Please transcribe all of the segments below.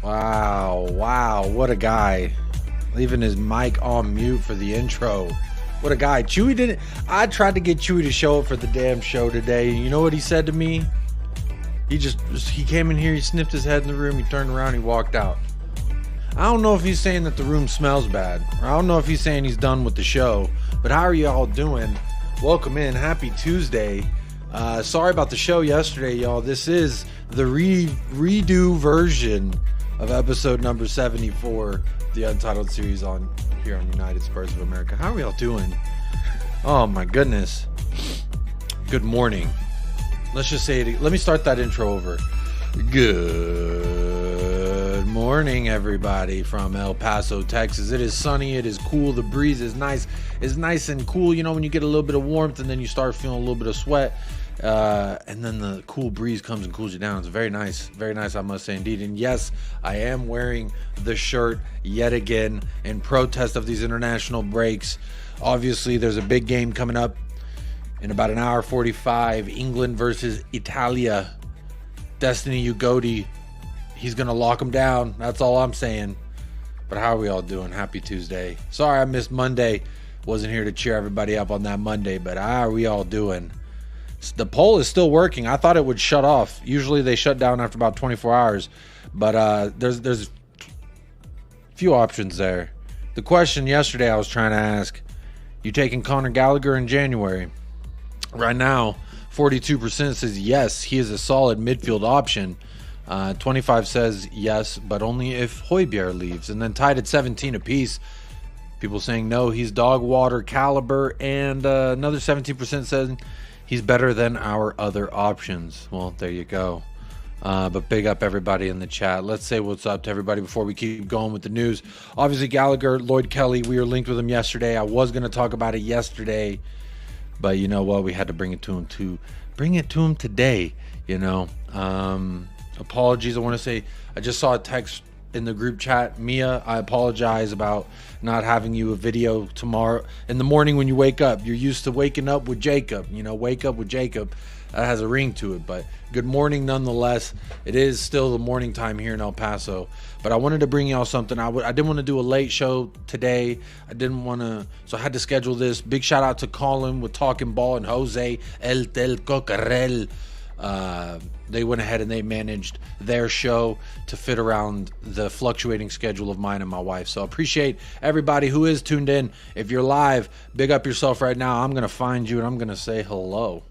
Wow, what a guy. Leaving his mic on mute for the intro. What a guy. Chewy didn't... I tried to get Chewy to show up for the damn show today. And you know what he said to me? He came in here, he sniffed his head in the room, he turned around, he walked out. I don't know if he's saying that the room smells bad, or I don't know if he's saying he's done with the show, but how are you all doing? Welcome in. Happy Tuesday. Sorry about the show yesterday, y'all. This is the redo version of episode number 74, the Untitled series here on United Spurs of America. How are y'all doing? Oh my goodness. Good morning. Let's just say it. Let me start that intro over. Good morning, everybody from El Paso, Texas. It is sunny. It is cool. The breeze is nice. It's nice and cool. You know, when you get a little bit of warmth and then you start feeling a little bit of sweat, and then the cool breeze comes and cools you down. It's very nice. Very nice, I must say, indeed. And yes, I am wearing the shirt yet again in protest of these international breaks. Obviously, there's a big game coming up in about an hour 45, England versus Italia. Destiny Ugodi, he's going to lock them down. That's all I'm saying. But how are we all doing? Happy Tuesday. Sorry I missed Monday. Wasn't here to cheer everybody up on that Monday, but how are we all doing? The poll is still working. I thought it would shut off. Usually they shut down after about 24 hours. But there's a few options there. The question yesterday I was trying to ask, you taking Conor Gallagher in January? Right now, 42% says yes, he is a solid midfield option. 25 says yes, but only if Højbjerg leaves. And then tied at 17 apiece. People saying no, he's dog water caliber. And another 17% says he's better than our other options. Well, there you go. But big up everybody in the chat. Let's say what's up to everybody before we keep going with the news. Obviously, Gallagher, Lloyd Kelly, we were linked with him yesterday. I was going to talk about it yesterday. But you know what? We had to bring it to him today, you know. Apologies. I want to say I just saw a text in the group chat. Mia, I apologize about not having you a video tomorrow. In the morning when you wake up, you're used to waking up with Jacob. You know, wake up with Jacob. That has a ring to it. But good morning nonetheless. It is still the morning time here in El Paso. But I wanted to bring y'all something. I didn't want to do a late show today. So I had to schedule this. Big shout out to Colin with Talking Ball and Jose El Tel Cocarel. They went ahead and they managed their show to fit around the fluctuating schedule of mine and my wife. So I appreciate everybody who is tuned in. If you're live, big up yourself right now. I'm going to find you and I'm going to say hello.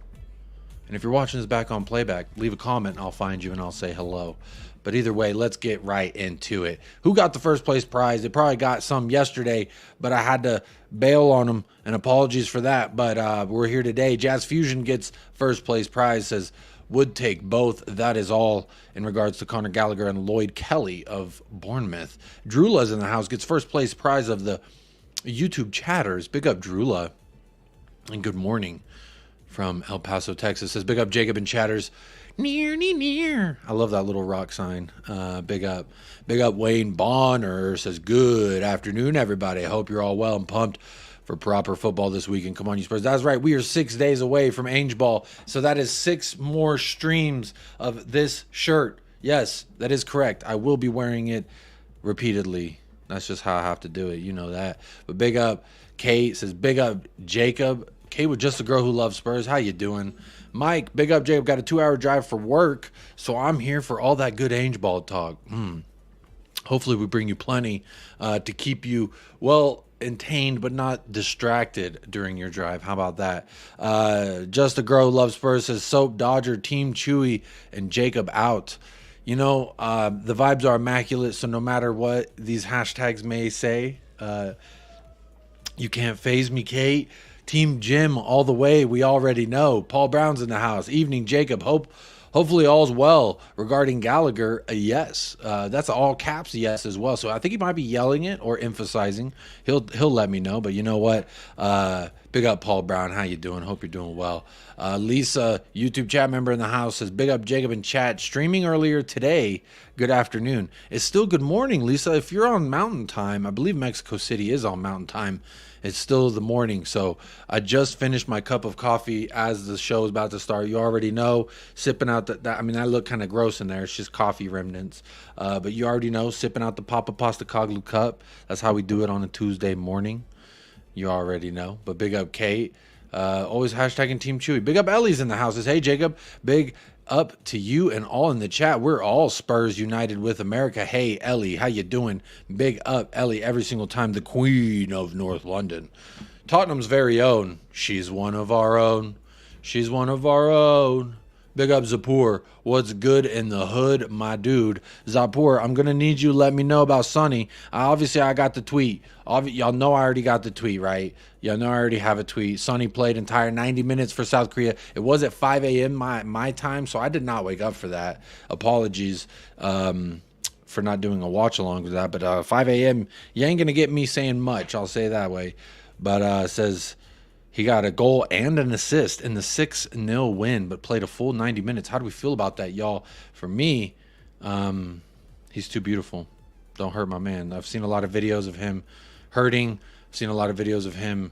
And if you're watching this back on playback, leave a comment and I'll find you and I'll say hello. But either way, let's get right into it. Who got the first place prize? They probably got some yesterday, but I had to bail on them, and apologies for that. But we're here today. Jazz Fusion gets first place prize, says would take both. That is all in regards to Conor Gallagher and Lloyd Kelly of Bournemouth. Drula's in the house, gets first place prize of the YouTube chatters. Big up Drula. And good morning from El Paso, Texas. Says big up Jacob and chatters. Near. I love that little rock sign. Big up Wayne Bonner says good afternoon, everybody. I hope you're all well and pumped for proper football this weekend. Come on, you Spurs. That's right. We are 6 days away from Ange Ball. So that is 6 more streams of this shirt. Yes, that is correct. I will be wearing it repeatedly. That's just how I have to do it. You know that. But big up Kate says big up Jacob. Kate with Just a Girl Who Loves Spurs. How you doing? Mike, big up Jacob. Got a 2-hour drive for work, so I'm here for all that good Ange Ball talk. Hopefully we bring you plenty to keep you well entertained but not distracted during your drive. How about that? Just a Girl Who Loves Spurs says Soap, Dodger, Team Chewy, and Jacob out. You know, the vibes are immaculate, so no matter what these hashtags may say, you can't phase me, Kate. Team Jim all the way. We already know. Paul Brown's in the house. Evening, Jacob. Hopefully all's well regarding Gallagher. A yes. That's all caps yes as well. So I think he might be yelling it or emphasizing. He'll let me know. But you know what? Big up Paul Brown. How you doing? Hope you're doing well. Lisa, YouTube chat member in the house, says, big up Jacob in chat. Streaming earlier today. Good afternoon. It's still good morning, Lisa. If you're on Mountain Time, I believe Mexico City is on Mountain Time. It's still the morning. So I just finished my cup of coffee as the show is about to start. You already know, sipping out that I mean, I look kind of gross in there. It's just coffee remnants. But you already know, sipping out the Papa Postacoglu cup. That's how we do it on a Tuesday morning. You already know. But big up Kate. Always hashtagging Team Chewy. Big up Ellie's in the house. Says, hey, Jacob. Big up to you and all in the chat. We're all Spurs united with America. Hey, Ellie, how you doing? Big up, Ellie, every single time. The Queen of North London. Tottenham's very own. She's one of our own. She's one of our own. Big up Zapur. What's good in the hood, my dude? Zapur, I'm going to need you to let me know about Sonny. Obviously, I got the tweet. Y'all know I already got the tweet, right? Y'all know I already have a tweet. Sonny played entire 90 minutes for South Korea. It was at 5 a.m. my time, so I did not wake up for that. Apologies for not doing a watch-along with that. But 5 a.m., you ain't going to get me saying much. I'll say it that way. But says... he got a goal and an assist in the 6-0 win, but played a full 90 minutes. How do we feel about that, y'all? For me, he's too beautiful. Don't hurt my man. I've seen a lot of videos of him hurting. I've seen a lot of videos of him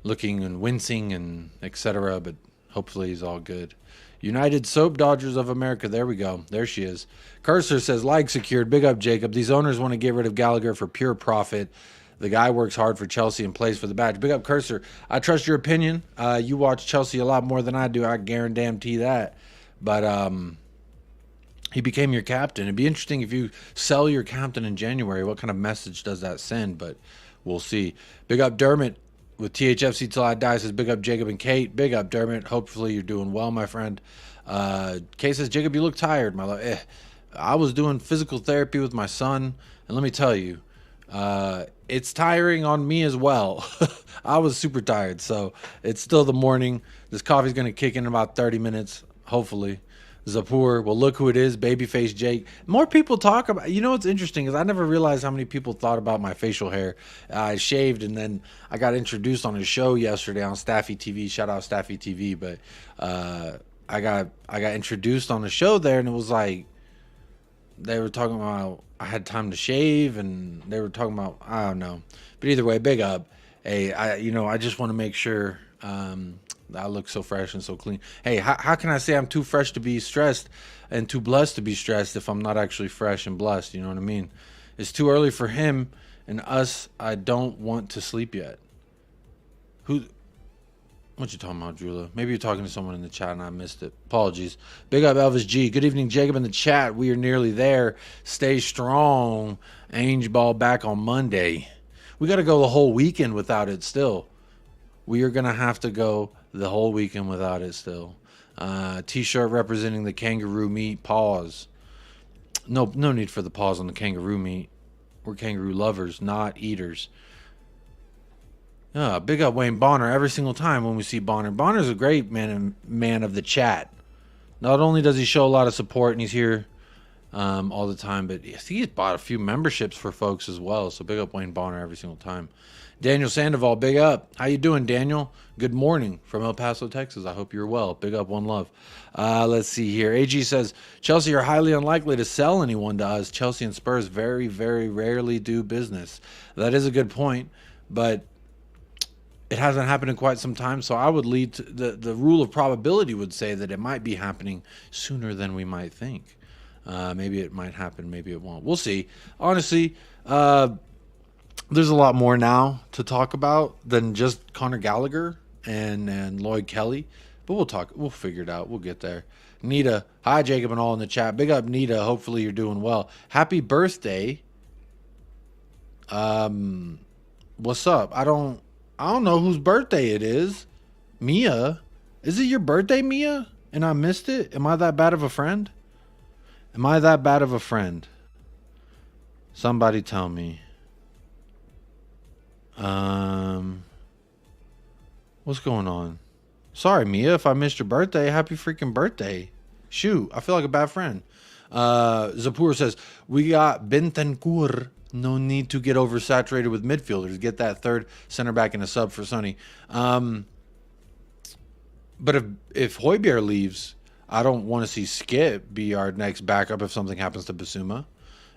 looking and wincing and etc. But hopefully he's all good. United Soap Dodgers of America. There we go. There she is. Cursor says, like secured. Big up, Jacob. These owners want to get rid of Gallagher for pure profit. The guy works hard for Chelsea and plays for the badge. Big up, Cursor. I trust your opinion. You watch Chelsea a lot more than I do. I guarantee that. But he became your captain. It'd be interesting if you sell your captain in January. What kind of message does that send? But we'll see. Big up, Dermot with THFC Till I Die. Says, big up, Jacob and Kate. Big up, Dermot. Hopefully you're doing well, my friend. Kate says, Jacob, you look tired, my love. I was doing physical therapy with my son. And let me tell you, it's tiring on me as well. I was super tired, so it's still the morning. This coffee's going to kick in about 30 minutes, hopefully. Zapur, well, look who it is, Babyface Jake. More people talk about, you know what's interesting is I never realized how many people thought about my facial hair. I shaved, and then I got introduced on a show yesterday on Staffy TV. Shout out Staffy TV, but I got introduced on a show there, and it was like, they were talking about I had time to shave, and they were talking about, I don't know. But either way, big up. Hey, I just want to make sure I look so fresh and so clean. Hey, how can I say I'm too fresh to be stressed and too blessed to be stressed if I'm not actually fresh and blessed? You know what I mean? It's too early for him and us. I don't want to sleep yet. What you talking about, Jula? Maybe you're talking to someone in the chat and I missed it. Apologies. Big up, Elvis G. Good evening, Jacob in the chat. We are nearly there. Stay strong. Ainge ball back on Monday. We got to go the whole weekend without it still. We are going to have to go the whole weekend without it still. T-shirt representing the kangaroo meat. Pause. No need for the pause on the kangaroo meat. We're kangaroo lovers, not eaters. Big up Wayne Bonner every single time when we see Bonner. Bonner's a great man of the chat. Not only does he show a lot of support and he's here all the time, but he's bought a few memberships for folks as well. So big up Wayne Bonner every single time. Daniel Sandoval, big up. How you doing, Daniel? Good morning from El Paso, Texas. I hope you're well. Big up, one love. Let's see here. AG says, Chelsea are highly unlikely to sell anyone to us. Chelsea and Spurs very, very rarely do business. That is a good point, but it hasn't happened in quite some time, so I would lead to the rule of probability would say that it might be happening sooner than we might think. Maybe it might happen, maybe it won't. We'll see. Honestly, there's a lot more now to talk about than just Conor Gallagher and Lloyd Kelly, but we'll figure it out. We'll get there. Nita, hi Jacob and all in the chat. Big up Nita. Hopefully you're doing well. Happy birthday. What's up? I don't know whose birthday it is. Mia. Is it your birthday, Mia? And I missed it? Am I that bad of a friend? Am I that bad of a friend? Somebody tell me. What's going on? Sorry, Mia, if I missed your birthday. Happy freaking birthday. Shoot, I feel like a bad friend. Zapur says, we got Bentancur No need to get oversaturated with midfielders. Get that third center back in a sub for Sonny. But if Højbjerg leaves, I don't want to see Skip be our next backup if something happens to Basuma.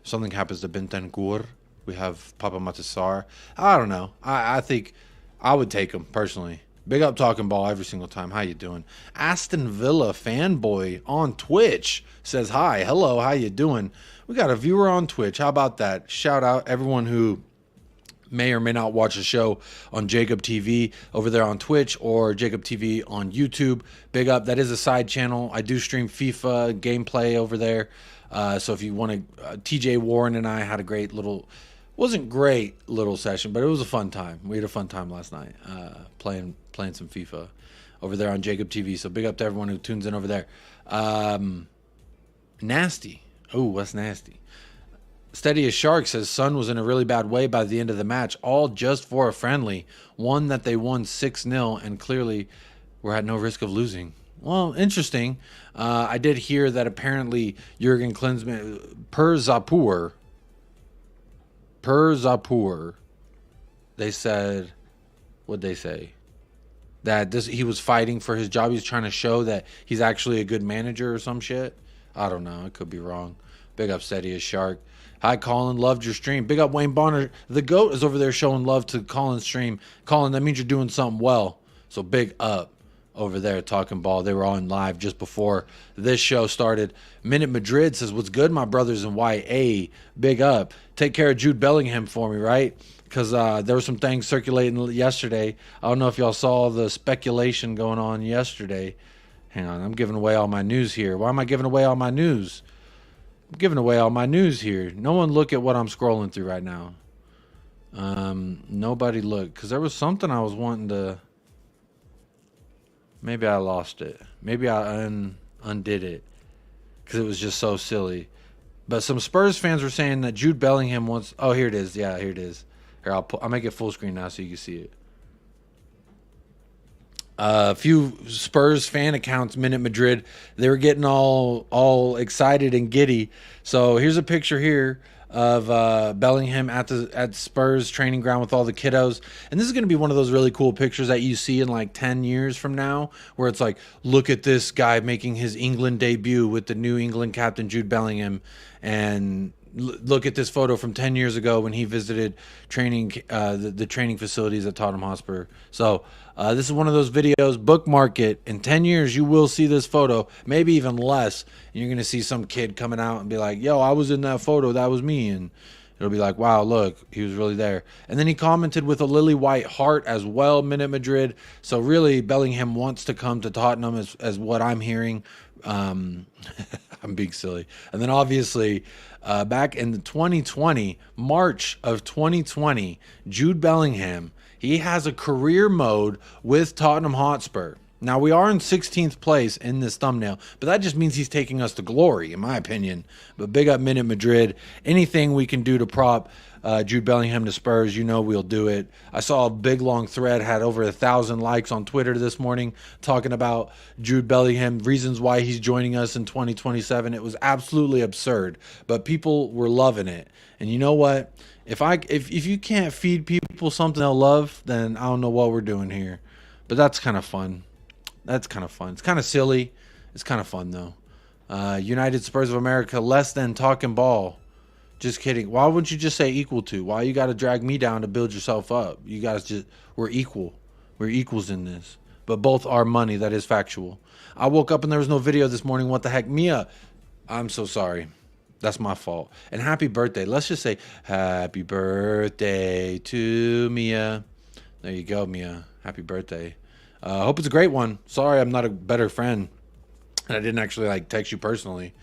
If something happens to Bentancur, we have Papa Matasar. I don't know. I think I would take him personally. Big up Talking Ball every single time. How you doing? Aston Villa fanboy on Twitch says hi. Hello, how you doing? We got a viewer on Twitch. How about that? Shout out everyone who may or may not watch the show on Jacob TV over there on Twitch or Jacob TV on YouTube. Big up. That is a side channel. I do stream FIFA gameplay over there. So if you want to, TJ Warren and I had a great little, wasn't great little session, but it was a fun time. We had a fun time last night playing some FIFA over there on Jacob TV. So big up to everyone who tunes in over there. Nasty. Oh, that's nasty. Steady as Shark says Son was in a really bad way by the end of the match, all just for a friendly. One that they won 6-0 and clearly were at no risk of losing. Well, interesting. I did hear that apparently Jurgen Klinsmann, per Zapur, they said, what'd they say? That he was fighting for his job. He was trying to show that he's actually a good manager or some shit. I don't know. I could be wrong. Big up Steady as Shark. Hi, Colin. Loved your stream. Big up Wayne Bonner. The GOAT is over there showing love to Colin's stream. Colin, that means you're doing something well. So big up over there Talking Ball. They were on live just before this show started. Minute Madrid says, what's good, my brothers in YA? Big up. Take care of Jude Bellingham for me, right? Because there were some things circulating yesterday. I don't know if y'all saw the speculation going on yesterday. Hang on, I'm giving away all my news here. Why am I giving away all my news? I'm giving away all my news here. No one look at what I'm scrolling through right now. Nobody look. Because there was something I was wanting to... Maybe I lost it. Maybe I undid it. Because it was just so silly. But some Spurs fans were saying that Jude Bellingham wants... Oh, here it is. Yeah, here it is. Here, I'll make it full screen now so you can see it. A few Spurs fan accounts, Minute Madrid, they were getting all excited and giddy. So here's a picture here of Bellingham at Spurs training ground with all the kiddos. And this is going to be one of those really cool pictures that you see in like 10 years from now, where it's like, look at this guy making his England debut with the New England captain Jude Bellingham, and look at this photo from 10 years ago when he visited the training facilities at Tottenham Hotspur. So this is one of those videos. Bookmark it. In 10 years, you will see this photo, maybe even less. And you're going to see some kid coming out and be like, yo, I was in that photo. That was me. And it'll be like, wow, look, he was really there. And then he commented with a lily white heart as well, Minute Madrid. So really, Bellingham wants to come to Tottenham as what I'm hearing. I'm being silly. And then obviously, back in the 2020, March of 2020, Jude Bellingham, he has a career mode with Tottenham Hotspur. Now, we are in 16th place in this thumbnail, but that just means he's taking us to glory, in my opinion. But big up Minute Madrid. Anything we can do to prop Jude Bellingham to Spurs, you know we'll do it. I saw a big, long thread, had over 1,000 likes on Twitter this morning, talking about Jude Bellingham, reasons why he's joining us in 2027. It was absolutely absurd, but people were loving it. And you know what? If you can't feed people something they'll love, then I don't know what we're doing here. But that's kind of fun. That's kind of fun. It's kind of silly. It's kind of fun, though. United Spurs of America, less than Talking Ball. Just kidding. Why wouldn't you just say equal to? Why you got to drag me down to build yourself up? You guys just, we're equal. We're equals in this. But both are money. That is factual. I woke up and there was no video this morning. What the heck? Mia, I'm so sorry. That's my fault. And happy birthday. Let's just say happy birthday to Mia. There you go, Mia. Happy birthday. I hope it's a great one. Sorry I'm not a better friend. And I didn't actually like text you personally.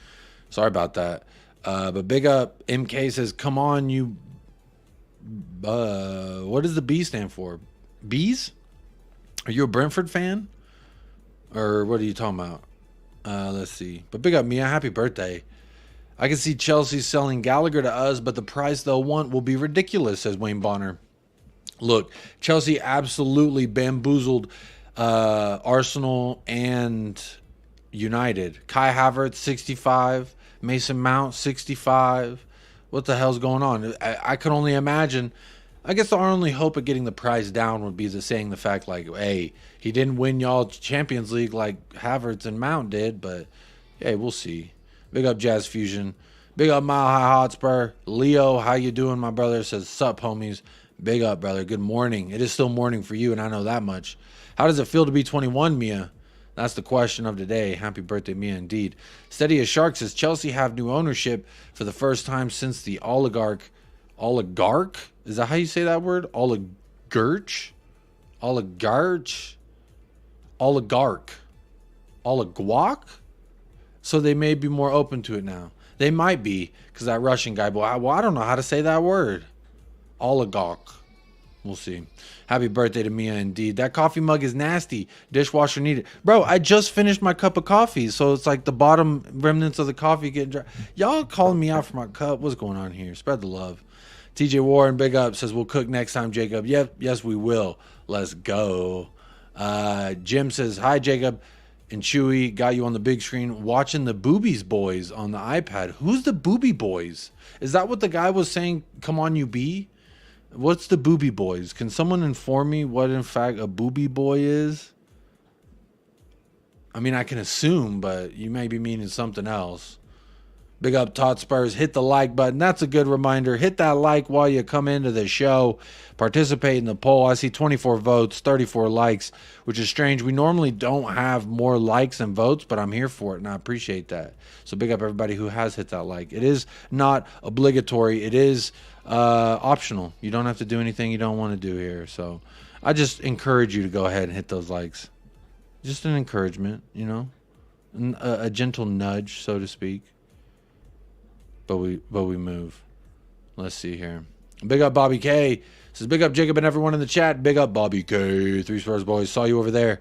Sorry about that. But big up. MK says, come on, you... what does the B stand for? Bees? Are you a Brentford fan? Or what are you talking about? Let's see. But big up, Mia. Happy birthday. I can see Chelsea selling Gallagher to us, but the price they'll want will be ridiculous, says Wayne Bonner. Look, Chelsea absolutely bamboozled Arsenal and United. Kai Havertz, 65. Mason Mount, 65. What the hell's going on? I could only imagine. I guess our only hope of getting the price down would be saying the fact like, hey, he didn't win y'all Champions League like Havertz and Mount did, but hey, we'll see. Big up Jazz Fusion. Big up Mile High Hotspur. Leo, how you doing, my brother? Says, sup, homies. Big up, brother. Good morning. It is still morning for you, and I know that much. How does it feel to be 21, Mia? That's the question of the day. Happy birthday, Mia, indeed. Steady as Shark says, Chelsea have new ownership for the first time since the oligarch? Is that how you say that word? Oligarch? So they may be more open to it now. They might be, because that Russian guy, I don't know how to say that word. Oligarch. We'll see. Happy birthday to Mia, indeed. That coffee mug is nasty. Dishwasher needed. Bro, I just finished my cup of coffee, so it's like the bottom remnants of the coffee getting dry. Y'all calling me out for my cup. What's going on here? Spread the love. TJ Warren, big up, says, we'll cook next time, Jacob. Yep, yes, we will. Let's go. Jim says, hi, Jacob. And Chewy, got you on the big screen watching the Boobies Boys on the iPad. Who's the Booby Boys? Is that what the guy was saying, come on, you be? What's the Booby Boys? Can someone inform me what, in fact, a Booby Boy is? I mean, I can assume, but you may be meaning something else. Big up Todd Spurs. Hit the like button. That's a good reminder. Hit that like while you come into the show. Participate in the poll. I see 24 votes, 34 likes, which is strange. We normally don't have more likes and votes, but I'm here for it, and I appreciate that. So big up everybody who has hit that like. It is not obligatory. It is optional. You don't have to do anything you don't want to do here. So I just encourage you to go ahead and hit those likes. Just an encouragement, you know, a gentle nudge, so to speak. But we move. Let's see here. Big up Bobby K. Says big up Jacob and everyone in the chat. Big up Bobby K. 3 Spurs boys. Saw you over there.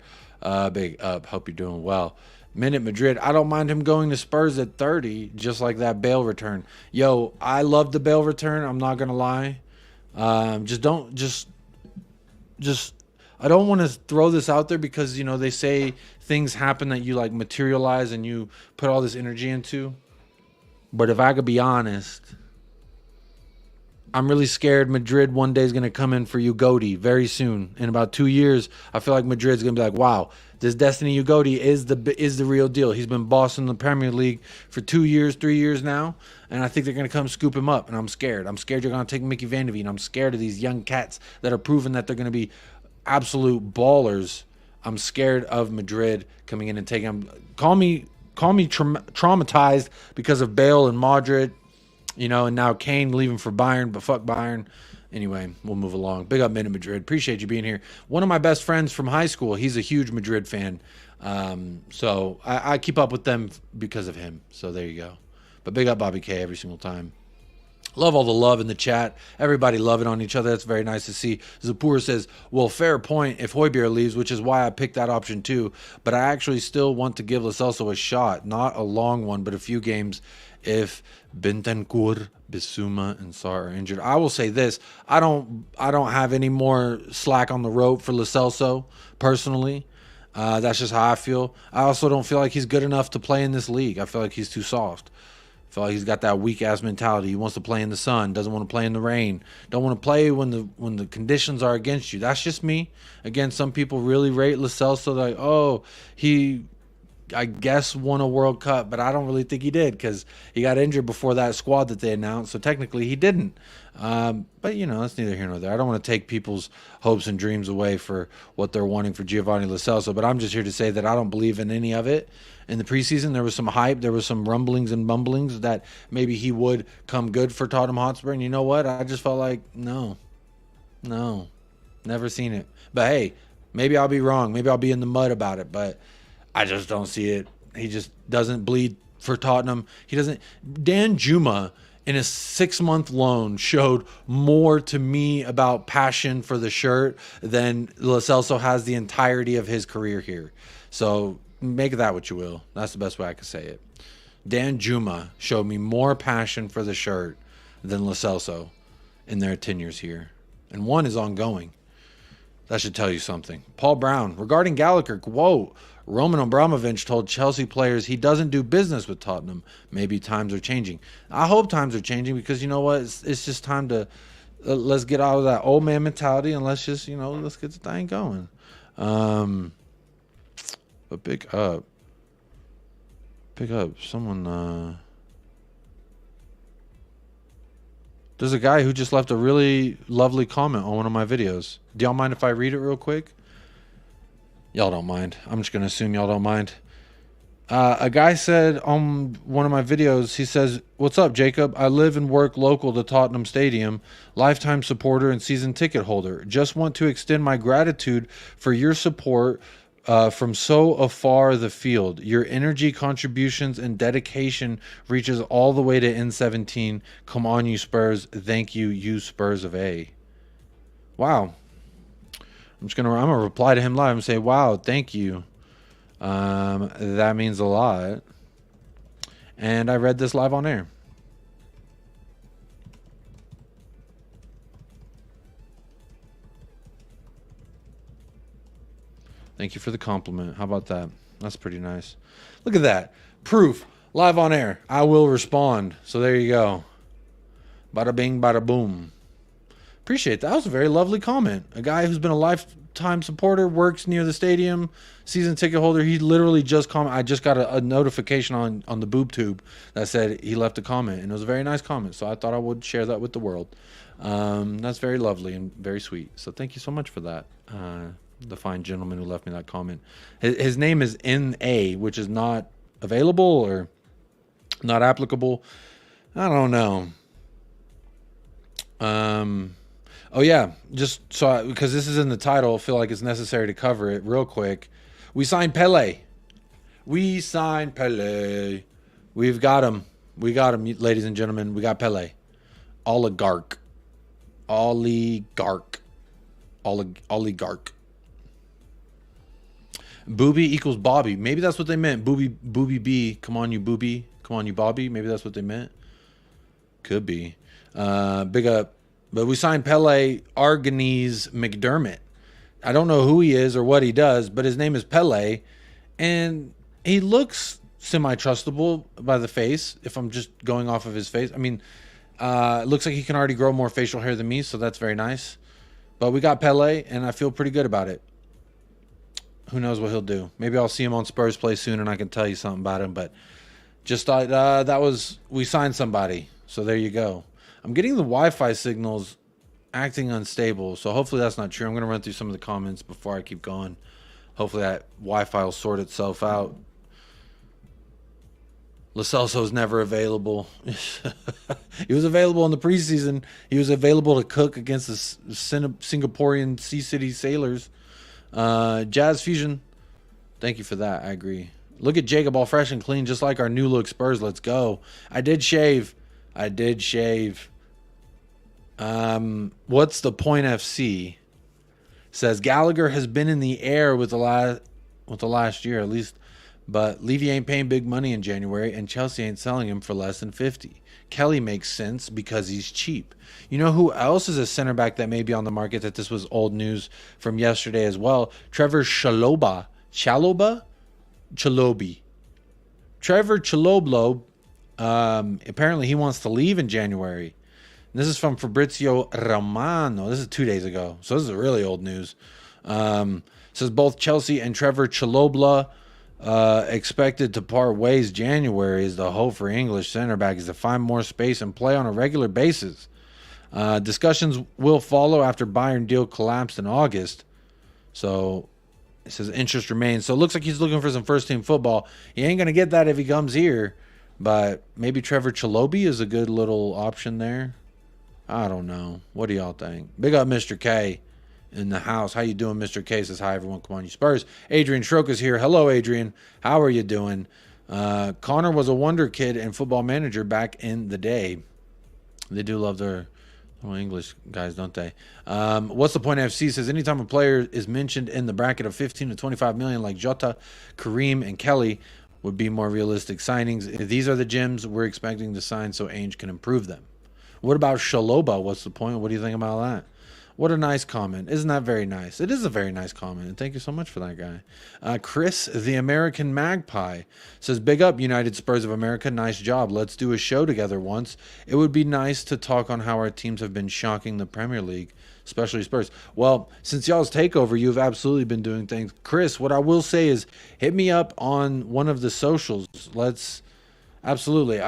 Big up. Hope you're doing well. Minute Madrid. I don't mind him going to Spurs at 30, just like that Bale return. Yo, I love the Bale return. I'm not gonna lie. I don't want to throw this out there because, you know, they say things happen that you like materialize and you put all this energy into. But if I could be honest, I'm really scared Madrid one day is going to come in for Ugoti very soon. In about 2 years, I feel like Madrid's going to be like, wow, this Destiny Ugoti is the real deal. He's been bossing the Premier League for 2 years, 3 years now. And I think they're going to come scoop him up. And I'm scared. I'm scared you're going to take Mickey Van de Ven. I'm scared of these young cats that are proving that they're going to be absolute ballers. I'm scared of Madrid coming in and taking them. Call me traumatized because of Bale and Modric, you know, and now Kane leaving for Bayern, but fuck Bayern. Anyway, we'll move along. Big up Minute Madrid. Appreciate you being here. One of my best friends from high school, he's a huge Madrid fan. So I keep up with them because of him. So there you go. But big up Bobby K every single time. Love all the love in the chat. Everybody loving on each other. That's very nice to see. Zapur says, well, fair point if Højbjerg leaves, which is why I picked that option too. But I actually still want to give Lo Celso a shot. Not a long one, but a few games if Bentancur, Bissouma, and Sarr are injured. I will say this. I don't have any more slack on the rope for Lo Celso, personally. That's just how I feel. I also don't feel like he's good enough to play in this league. I feel like he's too soft. I feel like he's got that weak-ass mentality. He wants to play in the sun, doesn't want to play in the rain, don't want to play when the conditions are against you. That's just me. Again, some people really rate Lo Celso like, oh, he, I guess, won a World Cup, but I don't really think he did because he got injured before that squad that they announced, so technically he didn't. But, you know, that's neither here nor there. I don't want to take people's hopes and dreams away for what they're wanting for Giovanni Lo Celso, but I'm just here to say that I don't believe in any of it. In the preseason, there was some hype. There was some rumblings and bumblings that maybe he would come good for Tottenham Hotspur. And you know what? I just felt like, no, never seen it. But, hey, maybe I'll be wrong. Maybe I'll be in the mud about it. But I just don't see it. He just doesn't bleed for Tottenham. He doesn't. Dan Juma, in a 6-month loan, showed more to me about passion for the shirt than Lo Celso has the entirety of his career here. So make that what you will. That's the best way I could say it. Dan Juma showed me more passion for the shirt than Lo Celso in their tenures here. And one is ongoing. That should tell you something. Paul Brown, regarding Gallagher, whoa, Roman Abramovich told Chelsea players he doesn't do business with Tottenham. Maybe times are changing. I hope times are changing, because you know what? It's just time to let's get out of that old man mentality, and let's just, let's get the thing going. But pick up someone. There's a guy who just left a really lovely comment on one of my videos. Do y'all mind if I read it real quick? Y'all don't mind. I'm just going to assume y'all don't mind. A guy said on one of my videos, he says, "What's up, Jacob? I live and work local to Tottenham Stadium, lifetime supporter and season ticket holder. Just want to extend my gratitude for your support from so afar the field. Your energy, contributions, and dedication reaches all the way to N17. Come on, you Spurs. Thank you, you Spurs of A." Wow. I'm gonna reply to him live and say, "Wow, thank you. That means a lot." And I read this live on air. Thank you for the compliment. How about that? That's pretty nice. Look at that. Proof. Live on air. I will respond. So there you go. Bada bing, bada boom. Appreciate that. That was a very lovely comment. A guy who's been a lifetime supporter, works near the stadium, season ticket holder. He literally just commented. I just got a notification on the boob tube that said he left a comment, and it was a very nice comment. So I thought I would share that with the world. That's very lovely and very sweet. So thank you so much for that. The fine gentleman who left me that comment. His name is NA, which is not available or not applicable. I don't know. Oh yeah, just so because this is in the title, I feel like it's necessary to cover it real quick. We signed Pele. We signed Pele. We've got him. We got him, ladies and gentlemen. We got Pele. Oligarch. Booby equals Bobby. Maybe that's what they meant. Booby B. Come on, you Booby. Come on, you Bobby. Maybe that's what they meant. Could be. Big up. But we signed Pele Arganese McDermott. I don't know who he is or what he does, but his name is Pele. And he looks semi-trustable by the face, if I'm just going off of his face. I mean, it looks like he can already grow more facial hair than me, so that's very nice. But we got Pele, and I feel pretty good about it. Who knows what he'll do? Maybe I'll see him on Spurs play soon, and I can tell you something about him. But just thought we signed somebody. So there you go. I'm getting the Wi-Fi signals acting unstable, so hopefully that's not true. I'm going to run through some of the comments before I keep going. Hopefully that Wi-Fi will sort itself out. Lo Celso's never available. He was available in the preseason. He was available to cook against the Singaporean Sea City Sailors. Jazz Fusion, thank you for that. I agree. Look at Jacob, all fresh and clean, just like our new look Spurs. Let's go. I did shave. What's the point FC? Says Gallagher has been in the air with the last year at least, but Levy ain't paying big money in January, and Chelsea ain't selling him for less than 50. Kelly makes sense because he's cheap. You know who else is a center back that may be on the market? That this was old news from yesterday as well. Trevor Chalobah. Trevor Chalobah. Apparently he wants to leave in January. And this is from Fabrizio Romano. This is 2 days ago, so this is really old news. Says both Chelsea and Trevor Chalobah expected to part ways January. Is the hope for English center back is to find more space and play on a regular basis. Discussions will follow after Bayern deal collapsed in August. So it says interest remains. So it looks like he's looking for some first team football. He ain't gonna get that if he comes here. But maybe Trevor Chalobah is a good little option there. I don't know. What do y'all think? Big up Mr. K in the house. How you doing, Mr. K? Says hi, everyone. Come on, you Spurs. Adrian Schrock is here. Hello, Adrian. How are you doing? Conor was a wonder kid and football manager back in the day. They do love their English guys, don't they? What's the point? FC says anytime a player is mentioned in the bracket of 15 to 25 million, like Jota, Kareem, and Kelly, would be more realistic signings. These are the gems we're expecting to sign so Ainge can improve them. What about Chalobah? What's the point? What do you think about that? What a nice comment. Isn't that very nice? It is a very nice comment. And thank you so much for that guy. Chris, the American Magpie, says, big up United Spurs of America. Nice job. Let's do a show together once. It would be nice to talk on how our teams have been shocking the Premier League, especially Spurs. Well, since y'all's takeover, you've absolutely been doing things. Chris, what I will say is hit me up on one of the socials. Let's absolutely.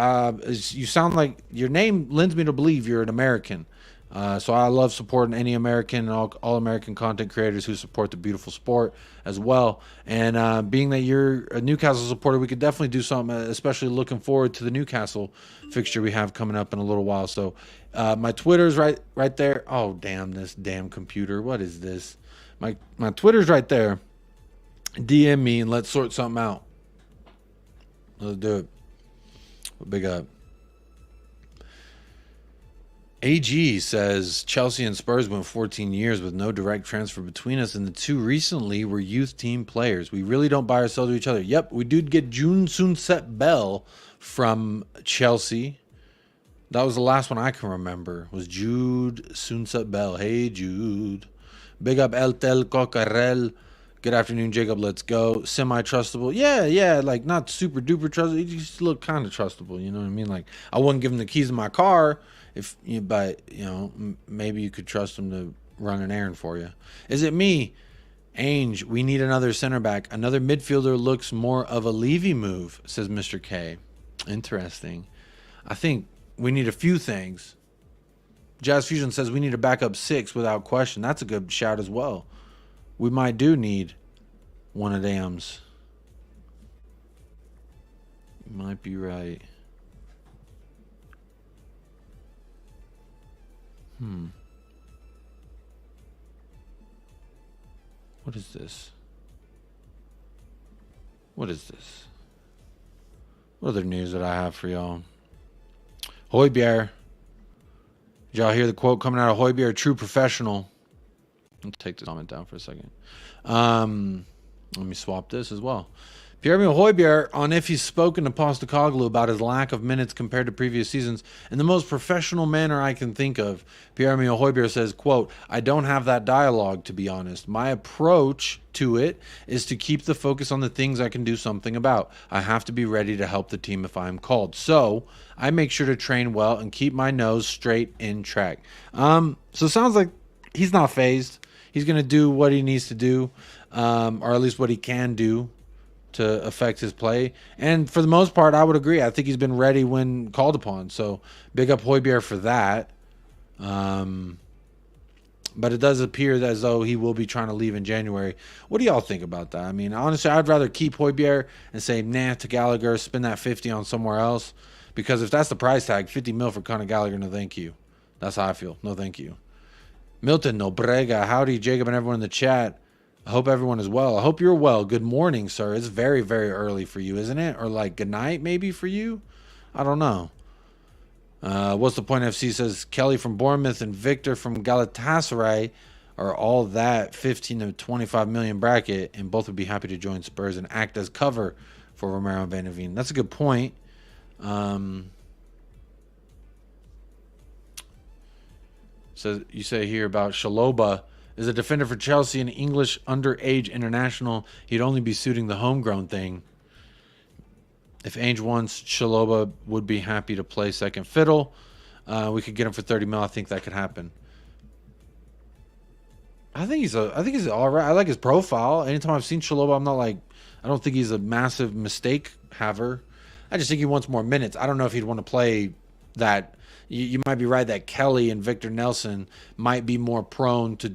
You sound like your name lends me to believe you're an American. So I love supporting any American and all American content creators who support the beautiful sport as well. And being that you're a Newcastle supporter, we could definitely do something, especially looking forward to the Newcastle fixture we have coming up in a little while. So my Twitter's right there. Oh, damn, this damn computer. What is this? My Twitter's right there. DM me and let's sort something out. Let's do it. Big up. AG says Chelsea and Spurs went 14 years with no direct transfer between us, and the two recently were youth team players. We really don't buy ourselves to each other. Yep, we did get June Sunset Bell from Chelsea. That was the last one I can remember, was Jude Sunset Bell. Hey, Jude. Big up El Tel Cocarel. Good afternoon, Jacob. Let's go. Semi-trustable. Yeah, like not super duper trustable. He just look kind of trustable. You know what I mean? Like I wouldn't give him the keys to my car. If you, but you know, maybe you could trust him to run an errand for you. Is it me? Ainge, we need another center back. Another midfielder looks more of a Levy move, says Mr. K. Interesting. I think we need a few things. Jazz Fusion says we need a backup 6 without question. That's a good shout as well. We might do need one of them's. You might be right. What is this? What is this? What other news that I have for y'all? Højbjerg. Did y'all hear the quote coming out of Højbjerg? True professional. I'll take this comment down for a second. Let me swap this as well. Pierre-Emile Højbjerg on if he's spoken to Postecoglou about his lack of minutes compared to previous seasons in the most professional manner I can think of. Pierre-Emile Højbjerg says, quote, I don't have that dialogue, to be honest. My approach to it is to keep the focus on the things I can do something about. I have to be ready to help the team if I am called. So I make sure to train well and keep my nose straight in track. So it sounds like he's not phased. He's going to do what he needs to do, or at least what he can do to affect his play. And for the most part, I would agree. I think he's been ready when called upon. So big up Højbjerg for that. But it does appear as though he will be trying to leave in January. What do y'all think about that? I mean, honestly, I'd rather keep Højbjerg and say, nah, to Gallagher, spend that 50 on somewhere else. Because if that's the price tag, 50 mil for Conor Gallagher, no thank you. That's how I feel. No thank you. Milton Nobrega, howdy, Jacob and everyone in the chat. I hope everyone is well. I hope you're well. Good morning, sir. It's very, very early for you, isn't it? Or like good night maybe for you? I don't know. What's the point? FC says Kelly from Bournemouth and Victor from Galatasaray are all that 15 to 25 million bracket, and both would be happy to join Spurs and act as cover for Romero and Van de Ven. That's a good point. So you say here about Shaloba is a defender for Chelsea, an English underage international. He'd only be suiting the homegrown thing. If Ainge wants, Shaloba would be happy to play second fiddle. We could get him for 30 mil. I think that could happen. I think he's all right. I like his profile. Anytime I've seen Shaloba, I'm not like, I don't think he's a massive mistake haver. I just think he wants more minutes. I don't know if he'd want to play that. You might be right that Kelly and Victor Nelson might be more prone to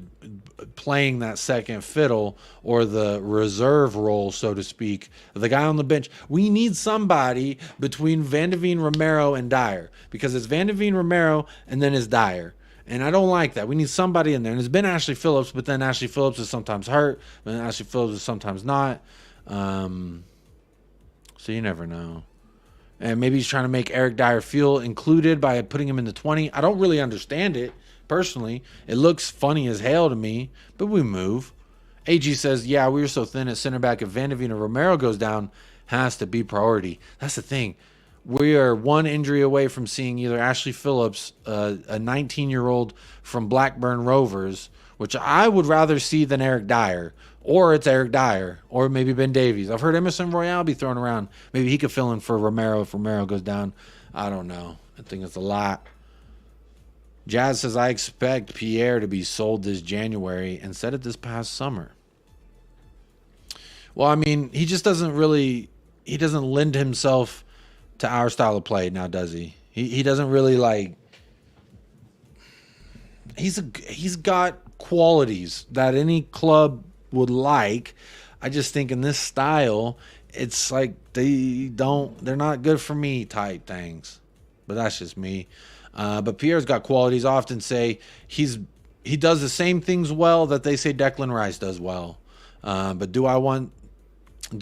playing that second fiddle or the reserve role, so to speak. The guy on the bench. We need somebody between Van de Ven, Romero, and Dyer, because it's Van de Ven, Romero, and then it's Dyer. And I don't like that. We need somebody in there. And it's been Ashley Phillips, but then Ashley Phillips is sometimes hurt, but then Ashley Phillips is sometimes not. So you never know. And maybe he's trying to make Eric Dyer feel included by putting him in the 20. I don't really understand it, personally. It looks funny as hell to me, but we move. AG says, yeah, we were so thin at center back. If Van de Ven or Romero goes down, has to be priority. That's the thing. We are one injury away from seeing either Ashley Phillips, a 19-year-old from Blackburn Rovers, which I would rather see than Eric Dyer, or it's Eric Dyer, or maybe Ben Davies. I've heard Emerson Royale be thrown around. Maybe he could fill in for Romero if Romero goes down. I don't know. I think it's a lot. Jazz says, I expect Pierre to be sold this January and said it this past summer. Well, I mean, he just doesn't really, he doesn't lend himself to our style of play now, does he? He doesn't really like, he's got qualities that any club would like. I just think in this style, it's like they're not good for me type things. But that's just me. But Pierre's got qualities. I often say he does the same things well that they say Declan Rice does well. But do I want like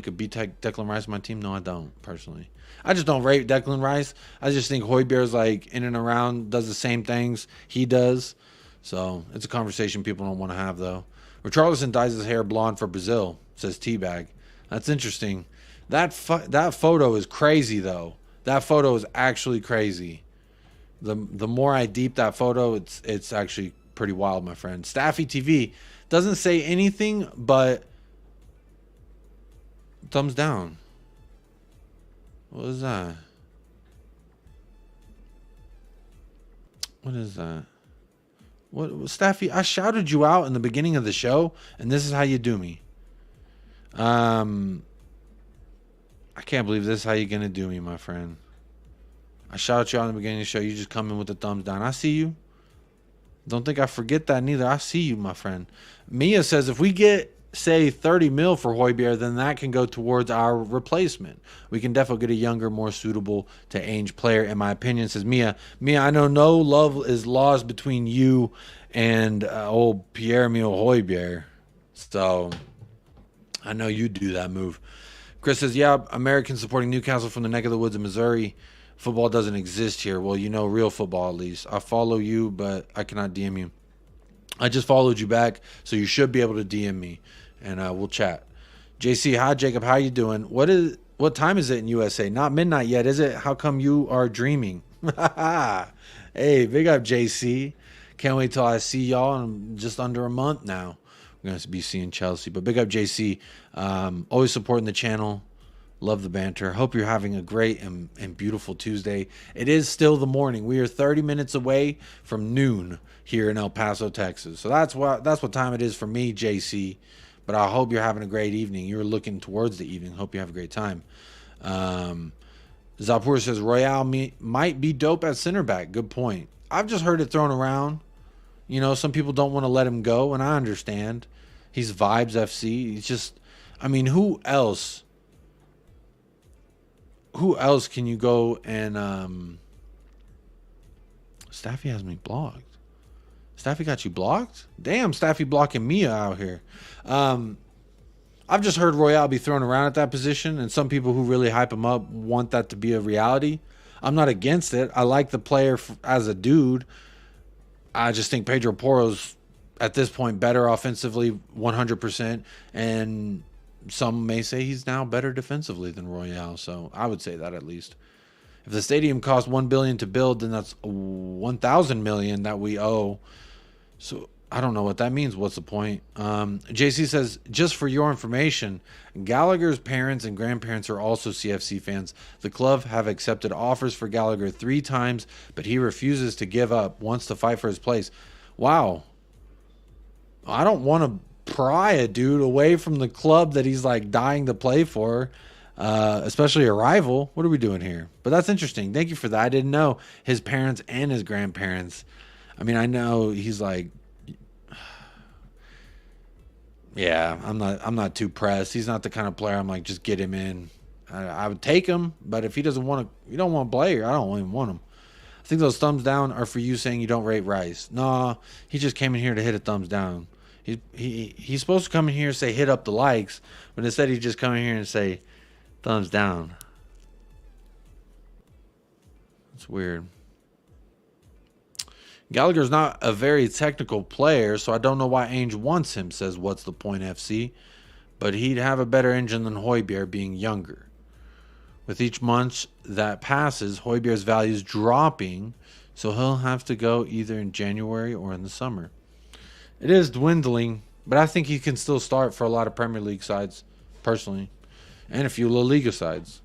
a Declan Rice on my team? No, I don't personally. I just don't rate Declan Rice. I just think Højbjerg's like in and around, does the same things he does. So it's a conversation people don't want to have though. Richarlison dyes his hair blonde for Brazil, says Teabag. That's interesting. That photo is crazy though. That photo is actually crazy. The more I deep that photo, it's actually pretty wild, my friend. Staffy TV doesn't say anything but thumbs down. What is that? What is that? What Staffy? I shouted you out in the beginning of the show, and this is how you do me. I can't believe this is how you're gonna do me, my friend. I shouted you out in the beginning of the show. You just come in with the thumbs down. I see you. Don't think I forget that neither. I see you, my friend. Mia says if we get, say, 30 mil for Højbjerg, then that can go towards our replacement. We can definitely get a younger, more suitable to age player, in my opinion, says Mia. Mia, I know no love is lost between you and old Pierre-Emile Højbjerg. So I know you do that move. Chris says, yeah, Americans supporting Newcastle from the neck of the woods of Missouri. Football doesn't exist here. Well, you know real football at least. I follow you, but I cannot DM you. I just followed you back, so you should be able to DM me, and we'll chat. JC, hi, Jacob. How you doing? What time is it in USA? Not midnight yet, is it? How come you are dreaming? Hey, big up, JC. Can't wait till I see y'all in just under a month now. We're going to be seeing Chelsea. But big up, JC. Always supporting the channel. Love the banter. Hope you're having a great and beautiful Tuesday. It is still the morning. We are 30 minutes away from noon here in El Paso, Texas. So that's what time it is for me, JC. But I hope you're having a great evening. You're looking towards the evening. Hope you have a great time. Zapur says Royale might be dope at center back. Good point. I've just heard it thrown around. You know, some people don't want to let him go, and I understand. He's Vibes FC. He's just, I mean, who else can you go and Staffy has me blocked. Staffy got you blocked? Damn, Staffy blocking Mia out here. I've just heard Royale be thrown around at that position, and some people who really hype him up want that to be a reality. I'm not against it. I like the player as a dude. I just think Pedro Porro's at this point better offensively 100%, and some may say he's now better defensively than Royale, so I would say that at least. If the stadium cost $1 billion to build, then that's 1,000 million that we owe. So I don't know what that means. What's the point? JC says, just for your information, Gallagher's parents and grandparents are also CFC fans. The club have accepted offers for Gallagher 3 times, but he refuses to give up, wants to fight for his place. Wow. I don't want to pry a dude away from the club that he's like dying to play for, especially a rival. What are we doing here? But that's interesting. Thank you for that. I didn't know his parents and his grandparents. I mean, I know he's like, yeah, I'm not too pressed. He's not the kind of player I'm like, just get him in. I would take him, but if he doesn't want to, you don't want to play, I don't even want him. I think those thumbs down are for you saying you don't rate Rice. Nah, he just came in here to hit a thumbs down. He's supposed to come in here and say hit up the likes, but instead he just come in here and say thumbs down. It's weird. Gallagher's not a very technical player, so I don't know why Ainge wants him, says What's the Point FC. But he'd have a better engine than Højbjerg being younger. With each month that passes, Højbjerg's value is dropping, so he'll have to go either in January or in the summer. It is dwindling, but I think he can still start for a lot of Premier League sides, personally, and a few La Liga sides.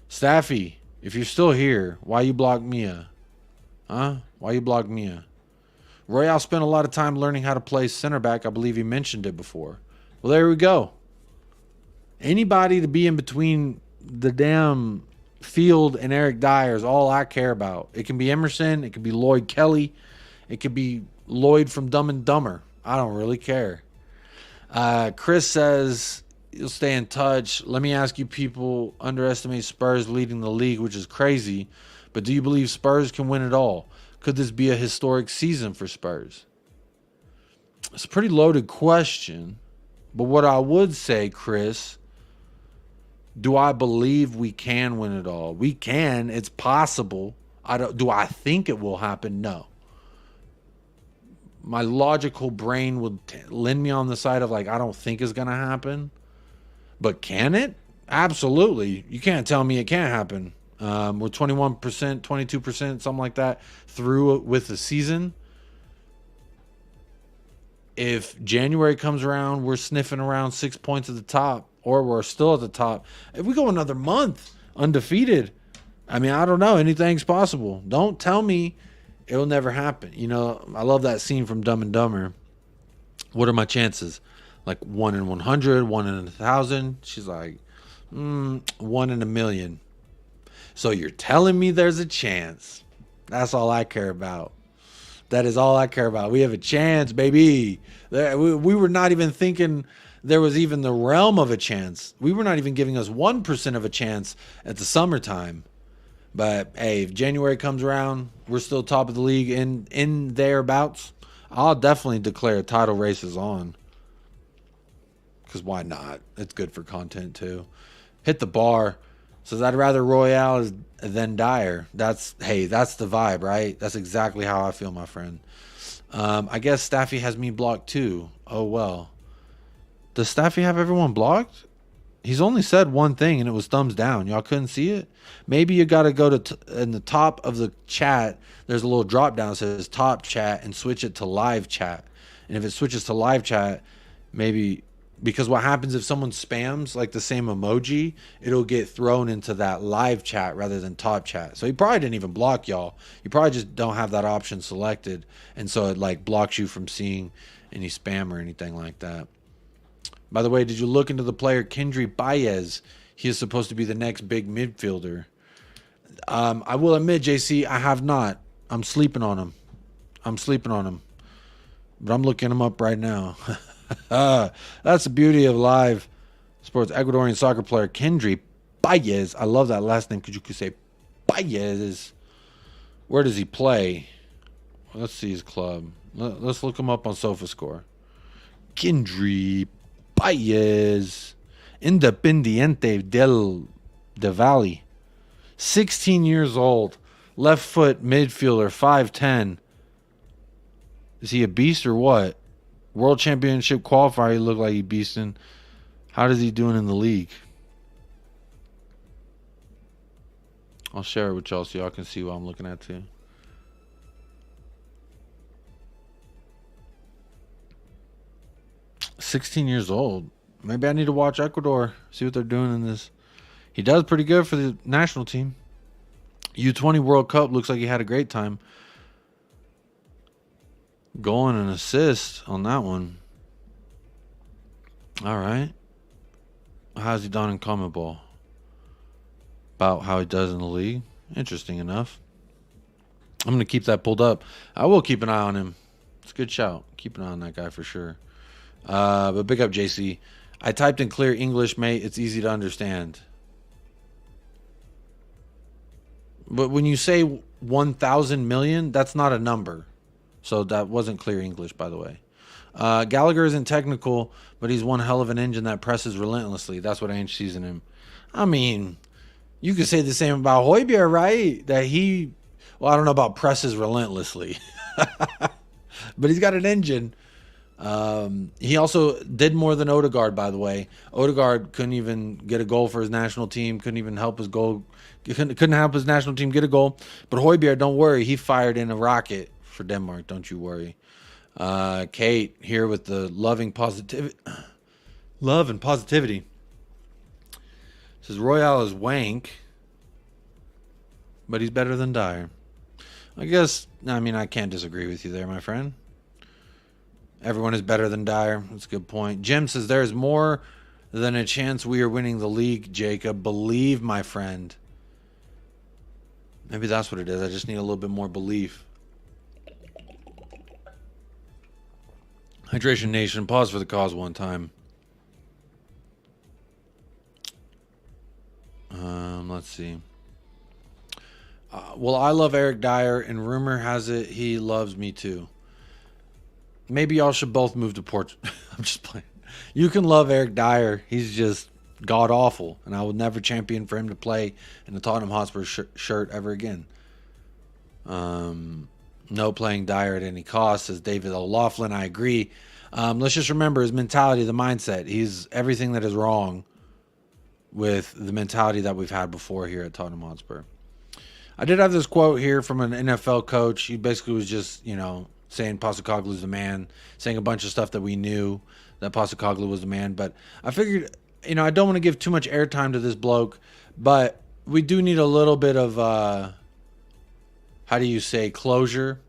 Staffy, if you're still here, why you block Mia? Huh? Why you block Mia? Royale spent a lot of time learning how to play center back. I believe he mentioned it before. Well, there we go. Anybody to be in between the damn field and Eric Dyer is all I care about. It can be Emerson. It can be Lloyd Kelly. It could be Lloyd from Dumb and Dumber. I don't really care. Chris says, you'll stay in touch. Let me ask you, people underestimate Spurs leading the league, which is crazy. But do you believe Spurs can win it all? Could this be a historic season for Spurs? It's a pretty loaded question. But what I would say, Chris, do I believe we can win it all? We can. It's possible. Do I think it will happen? No. My logical brain would lend me on the side of like, I don't think it's going to happen. But can it? Absolutely. You can't tell me it can't happen. We're 21%, 22%, something like that through with the season. If January comes around, we're sniffing around 6 points at the top, or we're still at the top. If we go another month undefeated, I mean, I don't know. Anything's possible. Don't tell me it'll never happen. You know, I love that scene from Dumb and Dumber. What are my chances? Like 1 in 100, 1 in 1,000. She's like, 1 in a million. So you're telling me there's a chance. That's all I care about. That is all I care about. We have a chance, baby. We were not even thinking there was even the realm of a chance. We were not even giving us 1% of a chance at the summertime. But, hey, if January comes around, we're still top of the league in thereabouts, I'll definitely declare a title race is on. Because why not? It's good for content, too. Hit the bar. Says, I'd rather Royale than Dyer. That's the vibe, right? That's exactly how I feel, my friend. I guess Staffy has me blocked, too. Oh, well. Does Staffy have everyone blocked? He's only said one thing, and it was thumbs down. Y'all couldn't see it? Maybe you got to go to in the top of the chat. There's a little drop down that says top chat and switch it to live chat. And if it switches to live chat, maybe, because what happens if someone spams like the same emoji, it'll get thrown into that live chat rather than top chat. So he probably didn't even block y'all. You probably just don't have that option selected. And so it like blocks you from seeing any spam or anything like that. By the way, did you look into the player Kendry Baez? He is supposed to be the next big midfielder. I will admit, JC, I have not. I'm sleeping on him. But I'm looking him up right now. That's the beauty of live sports. Ecuadorian soccer player Kendry Baez. I love that last name because you could say Baez. Where does he play? Let's see his club. Let's look him up on SofaScore. Kendry Baez, Independiente del Valle. 16 years old. Left foot midfielder, 5'10". Is he a beast or what? World Championship qualifier, he looked like he beasting. How does he doing in the league? I'll share it with y'all so y'all can see what I'm looking at too. $16 years old. Maybe I need to watch Ecuador, see what they're doing in this. He does pretty good for the national team. U20 World Cup looks like he had a great time. Goal and an assist on that one. All right. How's he done in common ball? About how he does in the league. Interesting enough. I'm going to keep that pulled up. I will keep an eye on him. It's a good shout. Keep an eye on that guy for sure. But big up, JC. I typed in clear English, mate. It's easy to understand. But when you say 1,000 million, that's not a number. So that wasn't clear English, by the way. Gallagher isn't technical, but he's one hell of an engine that presses relentlessly. That's what Ainge sees in him. I mean, you could say the same about Højbjerg, right? That he, well, I don't know about presses relentlessly. But he's got an engine. He also did more than Odegaard, by the way. Odegaard couldn't even get a goal for his national team. Couldn't even help his goal. Couldn't help his national team get a goal. But Højbjerg, don't worry, he fired in a rocket for Denmark. Don't you worry. Kate here with the love and positivity. Says Royale is wank, but he's better than Dyer. I guess, I mean, I can't disagree with you there, my friend. Everyone is better than Dyer. That's a good point. Jim says there is more than a chance we are winning the league, Jacob. Believe, my friend. Maybe that's what it is. I just need a little bit more belief. Hydration Nation, pause for the cause one time. Let's see. Well, I love Eric Dyer, and rumor has it he loves me too. Maybe y'all should both move to Portugal. I'm just playing. You can love Eric Dyer. He's just god awful, and I would never champion for him to play in the Tottenham Hotspur shirt ever again. No playing Dyer at any cost, says David O'Loughlin. I agree. Let's just remember his mentality, the mindset. He's everything that is wrong with the mentality that we've had before here at Tottenham Hotspur. I did have this quote here from an NFL coach. He basically was just, saying Postecoglou's the man, saying a bunch of stuff that we knew that Postecoglou was the man. But I figured, I don't want to give too much airtime to this bloke, but we do need a little bit of, closure.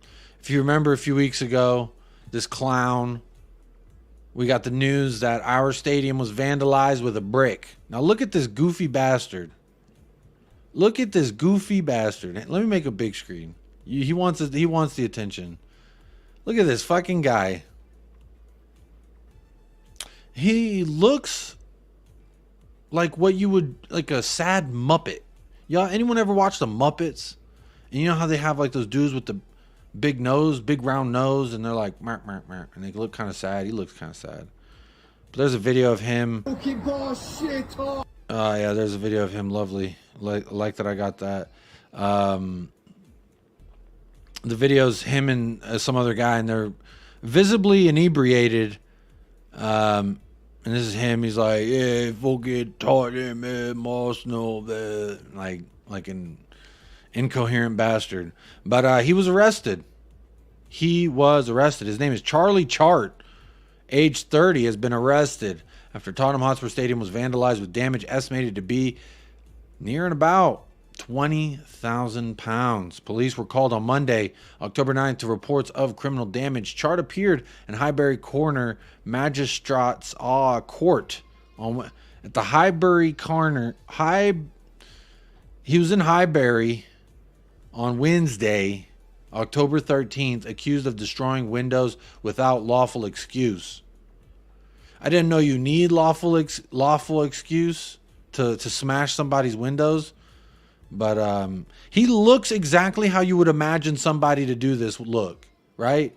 If you remember a few weeks ago, this clown, we got the news that our stadium was vandalized with a brick. Now look at this goofy bastard. Look at this goofy bastard. Let me make a big screen. He wants the attention. Look at this fucking guy. He looks like what you would, like a sad Muppet. Y'all, anyone ever watch the Muppets? And you know how they have like those dudes with the big nose, big round nose, and they're like, mer, mer, mer, and they look kind of sad. He looks kind of sad. But there's a video of him. Yeah, there's a video of him. Lovely. Like that I got that. The video's him and some other guy, and they're visibly inebriated. And this is him. He's like, yeah, forget Tottenham, Arsenal, like an incoherent bastard. But he was arrested. His name is Charlie Chart, age 30, has been arrested after Tottenham Hotspur Stadium was vandalized with damage estimated to be near and about £20,000. Police were called on Monday, October 9th, to reports of criminal damage. Chart appeared in Highbury Corner Magistrates Court at the Highbury Corner. He was in Highbury on Wednesday, October 13th, accused of destroying windows without lawful excuse. I didn't know you need lawful excuse to smash somebody's windows. But he looks exactly how you would imagine somebody to do this look, right?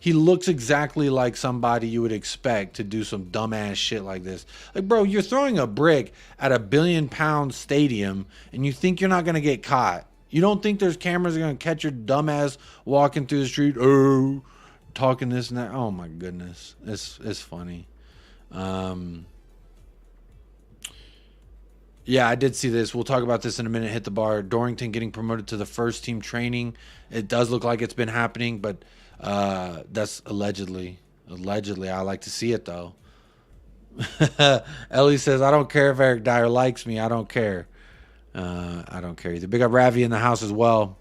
He looks exactly like somebody you would expect to do some dumbass shit like this. Like, bro, you're throwing a brick at a £1 billion stadium and you think you're not going to get caught. You don't think there's cameras that are going to catch your dumbass walking through the street, talking this and that. Oh my goodness. It's funny. Yeah, I did see this. We'll talk about this in a minute. Hit the bar. Dorrington getting promoted to the first team training. It does look like it's been happening, but that's allegedly. Allegedly, I like to see it though. Ellie says, I don't care if Eric Dyer likes me. I don't care. I don't care either. Big up Ravi in the house as well.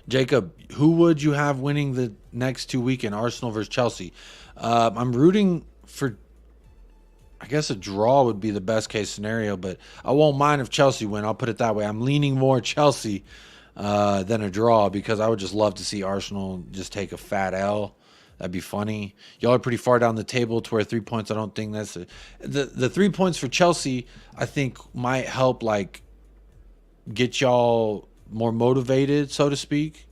Jacob, who would you have winning the next 2 weekend? Arsenal versus Chelsea. I'm rooting for, I guess a draw would be the best case scenario, but I won't mind if Chelsea win. I'll put it that way. I'm leaning more Chelsea than a draw because I would just love to see Arsenal just take a fat L. That'd be funny. Y'all are pretty far down the table to where 3 points. I don't think that's the 3 points for Chelsea. I think might help like get y'all more motivated, so to speak,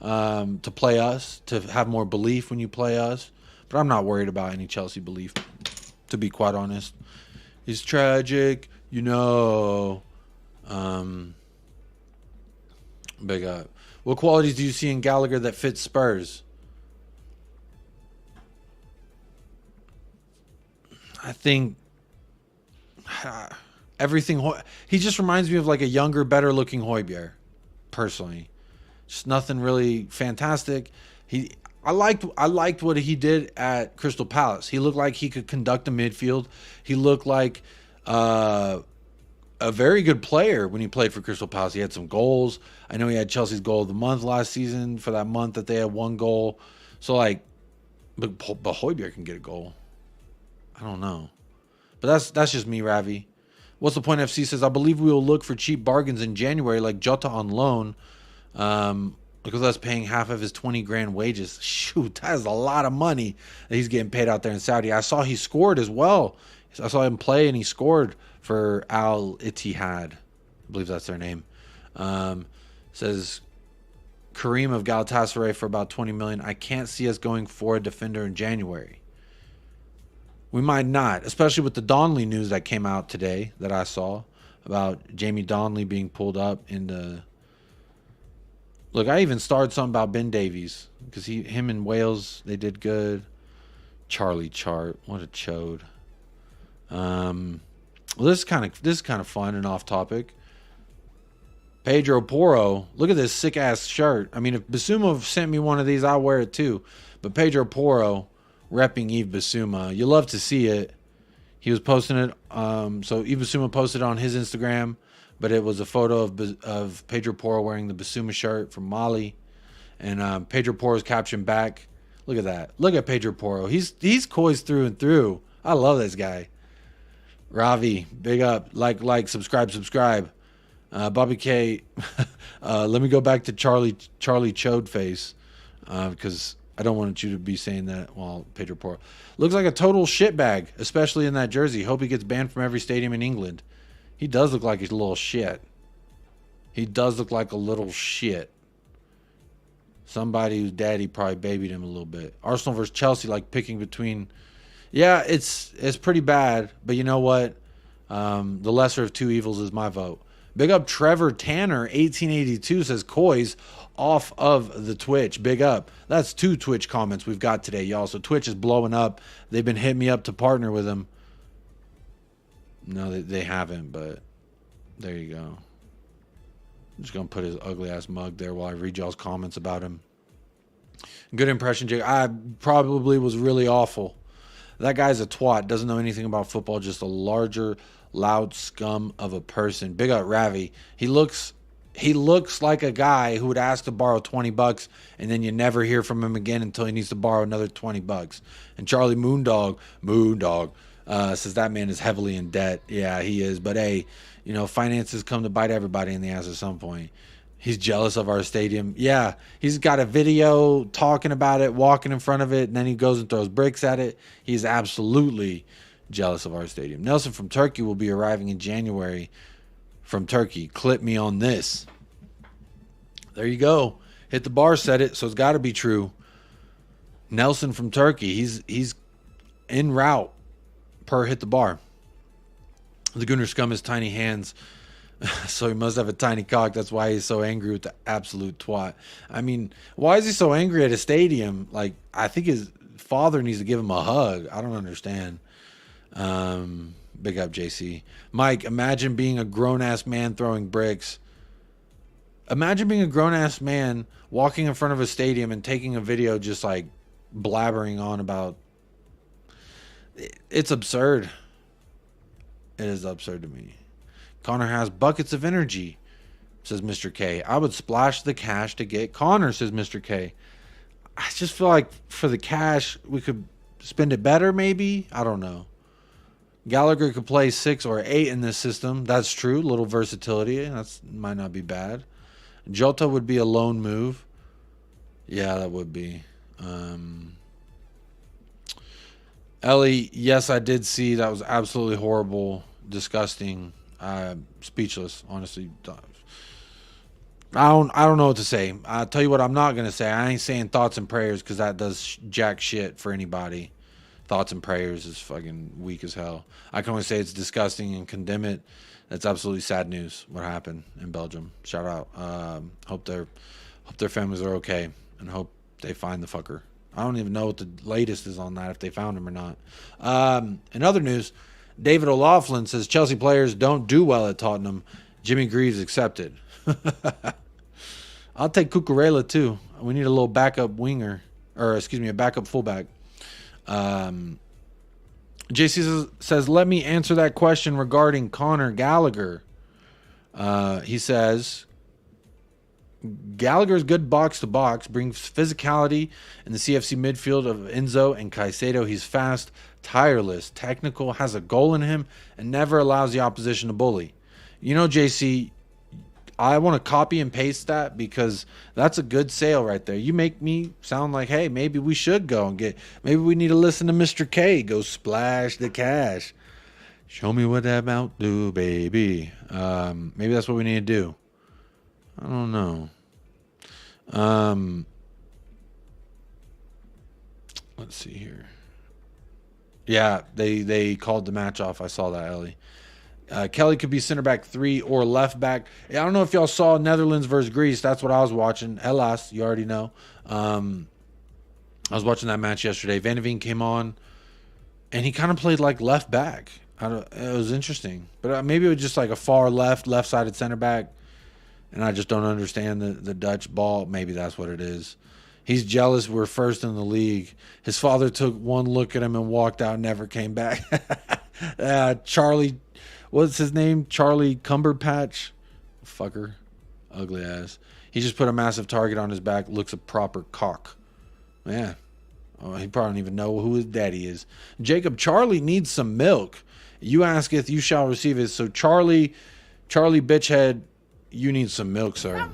to play us, to have more belief when you play us. But I'm not worried about any Chelsea belief, to be quite honest. It's tragic, Big up. What qualities do you see in Gallagher that fits Spurs? I think everything. He just reminds me of like a younger, better looking Højbjerg, personally. Just nothing really fantastic. I liked what he did at Crystal Palace. He looked like he could conduct a midfield. He looked like a very good player when he played for Crystal Palace. He had some goals. I know he had Chelsea's goal of the month last season for that month that they had one goal. So like, but Højbjerg can get a goal. I don't know, but that's just me, Ravi. What's the point? FC says, I believe we will look for cheap bargains in January, like Jota on loan. Because that's paying half of his 20 grand wages. Shoot, that is a lot of money that he's getting paid out there in Saudi. I saw he scored as well. I saw him play and he scored for Al Ittihad. I believe that's their name. Says Kareem of Galatasaray for about 20 million. I can't see us going for a defender in January. We might not, especially with the Donnelly news that came out today that I saw about Jamie Donnelly being pulled up in the... Look, I even started something about Ben Davies because him and Wales, they did good. Charlie Chart, what a chode. Well, this is kind of fun and off topic. Pedro Porro, look at this sick ass shirt. I mean, if Basuma sent me one of these, I'll wear it too. But Pedro Porro, repping Yves Basuma, you love to see it. He was posting it. So Yves Basuma posted on his Instagram. But it was a photo of Pedro Porro wearing the Basuma shirt from Mali. And Pedro Porro's caption back. Look at that. Look at Pedro Porro. He's coys through and through. I love this guy. Ravi, big up. Like, subscribe. Bobby K, let me go back to Charlie Chode face. Because I don't want you to be saying that while Pedro Porro. Looks like a total shitbag, especially in that jersey. Hope he gets banned from every stadium in England. He does look like he's a little shit. He does look like a little shit. Somebody whose daddy probably babied him a little bit. Arsenal versus Chelsea, like picking between... Yeah, it's pretty bad. But you know what? The lesser of two evils is my vote. Big up Trevor Tanner, 1882, says Coys off of the Twitch. Big up. That's 2 Twitch comments we've got today, y'all. So Twitch is blowing up. They've been hitting me up to partner with them. No, they haven't, but there you go. I'm just going to put his ugly ass mug there while I read y'all's comments about him. Good impression, Jake. I probably was really awful. That guy's a twat. Doesn't know anything about football. Just a larger, loud scum of a person. Big up Ravi. He looks like a guy who would ask to borrow $20 and then you never hear from him again until he needs to borrow another $20. And Charlie Moondog, says that man is heavily in debt. Yeah, he is. But hey, you know, finances come to bite everybody in the ass at some point. He's jealous of our stadium. Yeah, he's got a video talking about it, walking in front of it, and then he goes and throws bricks at it. He's absolutely jealous of our stadium. Nelson from Turkey will be arriving in January from Turkey. Clip me on this. There you go. Hit the bar, said it, so it's got to be true. Nelson from Turkey. He's en route. Per hit the bar. The Gooner scum has tiny hands, so he must have a tiny cock. That's why he's so angry with the absolute twat. I mean, why is he so angry at a stadium? Like, I think his father needs to give him a hug. I don't understand. Big up, JC. Mike, imagine being a grown-ass man throwing bricks. Imagine being a grown-ass man walking in front of a stadium and taking a video just, like, blabbering on about... It's absurd. It is absurd to me. Connor has buckets of energy, says Mr. K. I would splash the cash to get Connor, says Mr. K. I just feel like for the cash, we could spend it better, maybe? I don't know. Gallagher could play 6 or 8 in this system. That's true. Little versatility. That might not be bad. Jota would be a lone move. Yeah, that would be. Ellie, yes, I did see. That was absolutely horrible, disgusting, speechless, honestly. I don't know what to say. I'll tell you what I'm not going to say. I ain't saying thoughts and prayers because that does jack shit for anybody. Thoughts and prayers is fucking weak as hell. I can only say it's disgusting and condemn it. That's absolutely sad news, what happened in Belgium. Shout out. Hope their families are okay and hope they find the fucker I don't even know what the latest is on that, if they found him or not. In other news, David O'Loughlin says Chelsea players don't do well at Tottenham. Jimmy Greaves accepted. I'll take Cucurella too. We need a little backup winger, or excuse me, a backup fullback. JC says, let me answer that question regarding Conor Gallagher. He says, Gallagher's good box to box, brings physicality in the CFC midfield of Enzo and Caicedo. He's fast, tireless, technical, has a goal in him, and never allows the opposition to bully. You know, JC, I want to copy and paste that because that's a good sale right there. You make me sound like, hey, maybe we should go and maybe we need to listen to Mr. K. Go splash the cash. Show me what that about do, baby. Maybe that's what we need to do. I don't know. Let's see here. Yeah, they called the match off. I saw that, Ellie. Kelly could be center back 3 or left back. I don't know if y'all saw Netherlands versus Greece. That's what I was watching. Hellas, you already know. I was watching that match yesterday. Van de Ven came on, and he kind of played like left back. It was interesting. But maybe it was just like a far left-sided center back. And I just don't understand the Dutch ball. Maybe that's what it is. He's jealous we're first in the league. His father took one look at him and walked out and never came back. Charlie, what's his name? Charlie Cumberpatch? Fucker. Ugly ass. He just put a massive target on his back. Looks a proper cock. Man. Oh, he probably don't even know who his daddy is. Jacob, Charlie needs some milk. You asketh, you shall receive it. So Charlie bitchhead, you need some milk, sir.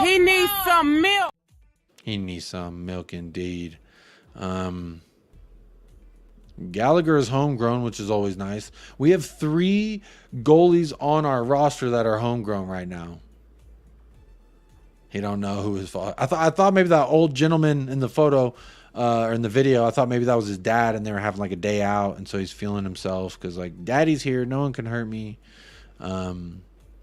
He needs some milk. He needs some milk indeed. Gallagher is homegrown, which is always nice. We have 3 goalies on our roster that are homegrown right now. He don't know who his father. I thought maybe that old gentleman in the photo or in the video, I thought maybe that was his dad and they were having like a day out, and so he's feeling himself because like daddy's here, no one can hurt me.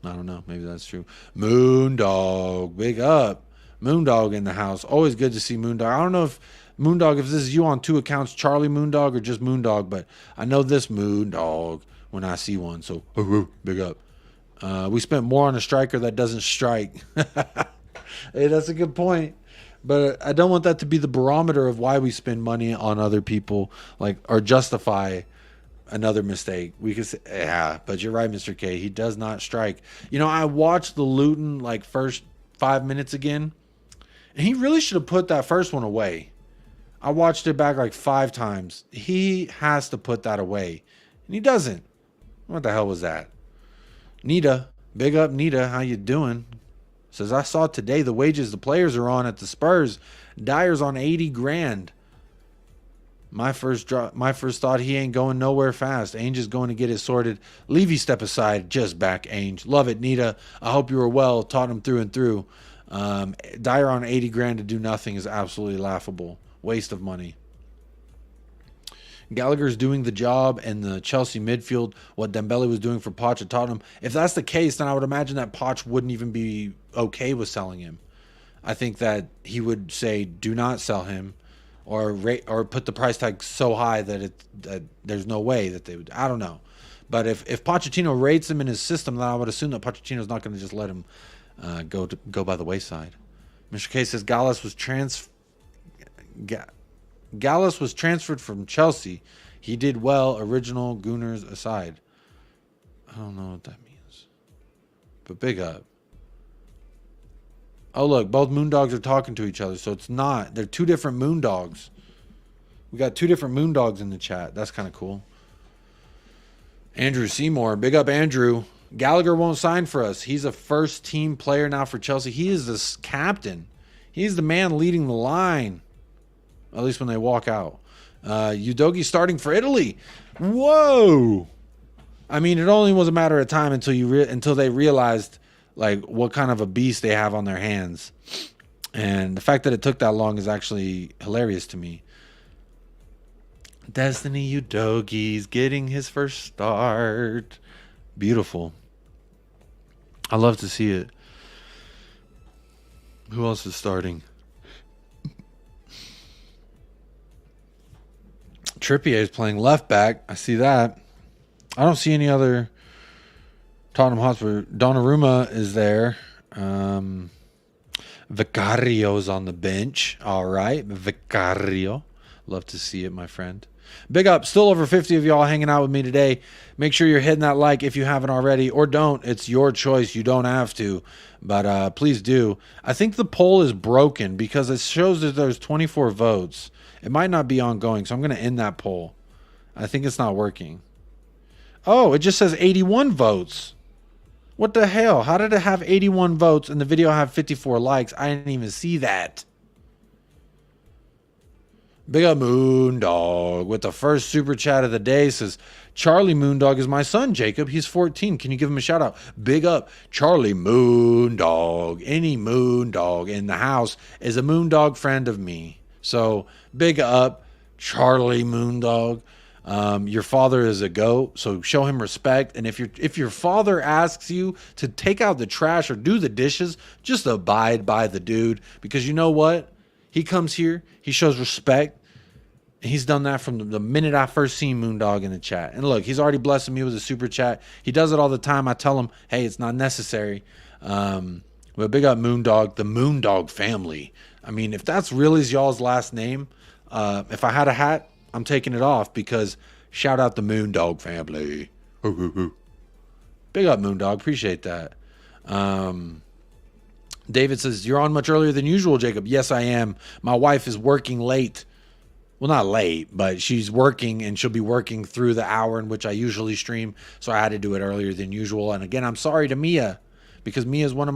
I don't know. Maybe that's true. Moondog, big up. Moondog in the house. Always good to see Moondog. I don't know if Moondog, if this is you on 2 accounts, Charlie Moondog or just Moondog, but I know this Moondog when I see one. So, big up. We spent more on a striker that doesn't strike. Hey, that's a good point. But I don't want that to be the barometer of why we spend money on other people, like, or justify another mistake. We could say, yeah, but you're right, Mr. K. He does not strike. You know, I watched the Luton like first 5 minutes again, and he really should have put that first one away. I watched it back like 5 times. He has to put that away, and he doesn't. What the hell was that? Nita, big up Nita. How you doing? Says, I saw today the wages the players are on at the Spurs. Dyer's on 80 grand. My first thought, he ain't going nowhere fast. Ainge is going to get it sorted. Levy, step aside. Just back, Ainge. Love it, Nita. I hope you were well. Taught him through and through. Dyer on 80 grand to do nothing is absolutely laughable. Waste of money. Gallagher's doing the job in the Chelsea midfield, what Dembele was doing for Poch at Tottenham. If that's the case, then I would imagine that Poch wouldn't even be okay with selling him. I think that he would say, do not sell him. Or put the price tag so high that there's no way that they would. I don't know, but if Pochettino rates him in his system, then I would assume that Pochettino's not going to just let him go by the wayside. Mr. K says Gallus was transferred from Chelsea. He did well. Original Gooners aside. I don't know what that means, but big up. Oh, look, both Moondogs are talking to each other, so it's not. They're 2 different Moondogs. We got 2 different Moondogs in the chat. That's kind of cool. Andrew Seymour. Big up, Andrew. Gallagher won't sign for us. He's a first-team player now for Chelsea. He is the captain. He's the man leading the line, at least when they walk out. Udogi starting for Italy. Whoa! I mean, it only was a matter of time until they realized like what kind of a beast they have on their hands. And the fact that it took that long is actually hilarious to me. Destiny Udogi's getting his first start. Beautiful. I love to see it. Who else is starting? Trippier is playing left back. I see that. I don't see any other Tottenham Hotspur. Donnarumma is there. Vicario's on the bench. All right. Vicario. Love to see it, my friend. Big up. Still over 50 of y'all hanging out with me today. Make sure you're hitting that like if you haven't already, or don't. It's your choice. You don't have to, but please do. I think the poll is broken because it shows that there's 24 votes. It might not be ongoing, so I'm going to end that poll. I think it's not working. Oh, it just says 81 votes. What the hell? How did it have 81 votes and the video have 54 likes? I didn't even see that. Big up Moondog with the first super chat of the day. Says, Charlie Moondog is my son, Jacob. He's 14. Can you give him a shout out? Big up Charlie Moondog. Any Moondog in the house is a Moondog friend of me. So big up Charlie Moondog. Your father is a goat, so show him respect. And if your father asks you to take out the trash or do the dishes, just abide by the dude, because you know what? He comes here, he shows respect, and he's done that from the minute I first seen Moondog in the chat. And look, he's already blessing me with a super chat. He does it all the time. I tell him, hey, it's not necessary. But big up Moondog, the Moondog family. I mean, if that's really y'all's last name, if I had a hat, I'm taking it off, because shout out the Moondog family. Big up Moondog. Appreciate that. David says, you're on much earlier than usual, Jacob. Yes, I am. My wife is working late. Well, not late, but she's working, and she'll be working through the hour in which I usually stream. So I had to do it earlier than usual. And again, I'm sorry to Mia, because Mia is one of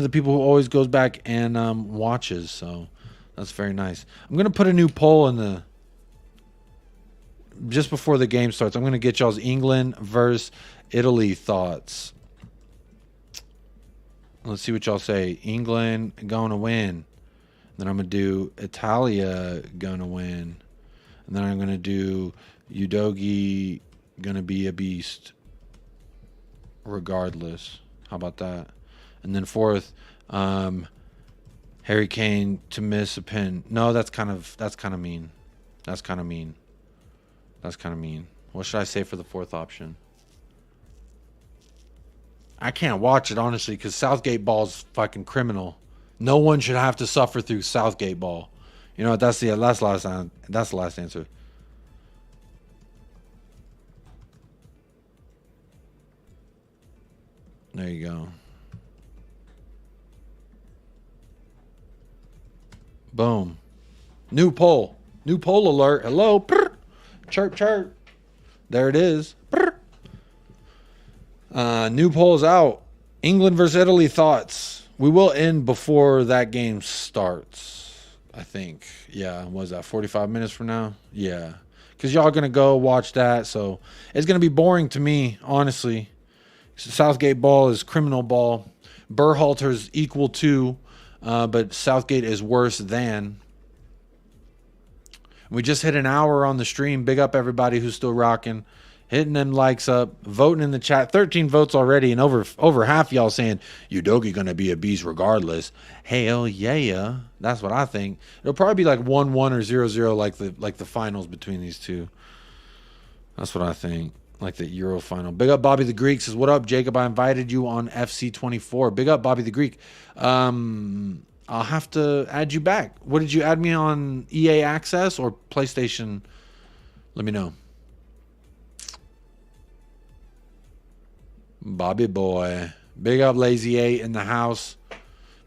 the people who always goes back and watches. So that's very nice. I'm going to put a new poll just before the game starts. I'm going to get y'all's England versus Italy thoughts. Let's see what y'all say. England going to win. Then I'm going to do Italia going to win. And then I'm going to do Udogi going to be a beast regardless. How about that? And then fourth, Harry Kane to miss a pin. No, that's kind of mean. That's kind of mean. What should I say for the fourth option? I can't watch it, honestly, because Southgate ball's fucking criminal. No one should have to suffer through Southgate ball. You know what? That's the last answer. There you go. Boom. New poll. New poll alert. Hello. Brr. Chirp, chirp. There it is. Brr. New poll's out. England versus Italy thoughts. We will end before that game starts, I think. Yeah, what is that, 45 minutes from now? Yeah. Because y'all going to go watch that, so it's going to be boring to me, honestly. Southgate ball is criminal ball. Berhalter's equal to, but Southgate is worse than. We just hit an hour on the stream. Big up everybody who's still rocking. Hitting them likes up, voting in the chat. 13 votes already, and over half y'all saying Udogi gonna be a beast regardless. Hell yeah, that's what I think. It'll probably be like 1-1 or 0-0, like the finals between these two. That's what I think, like the Euro final. Big up Bobby the Greek says, "What up, Jacob? I invited you on FC24." Big up Bobby the Greek. I'll have to add you back. What did you add me on? EA Access or PlayStation? Let me know. Bobby boy. Big up Lazy 8 in the house.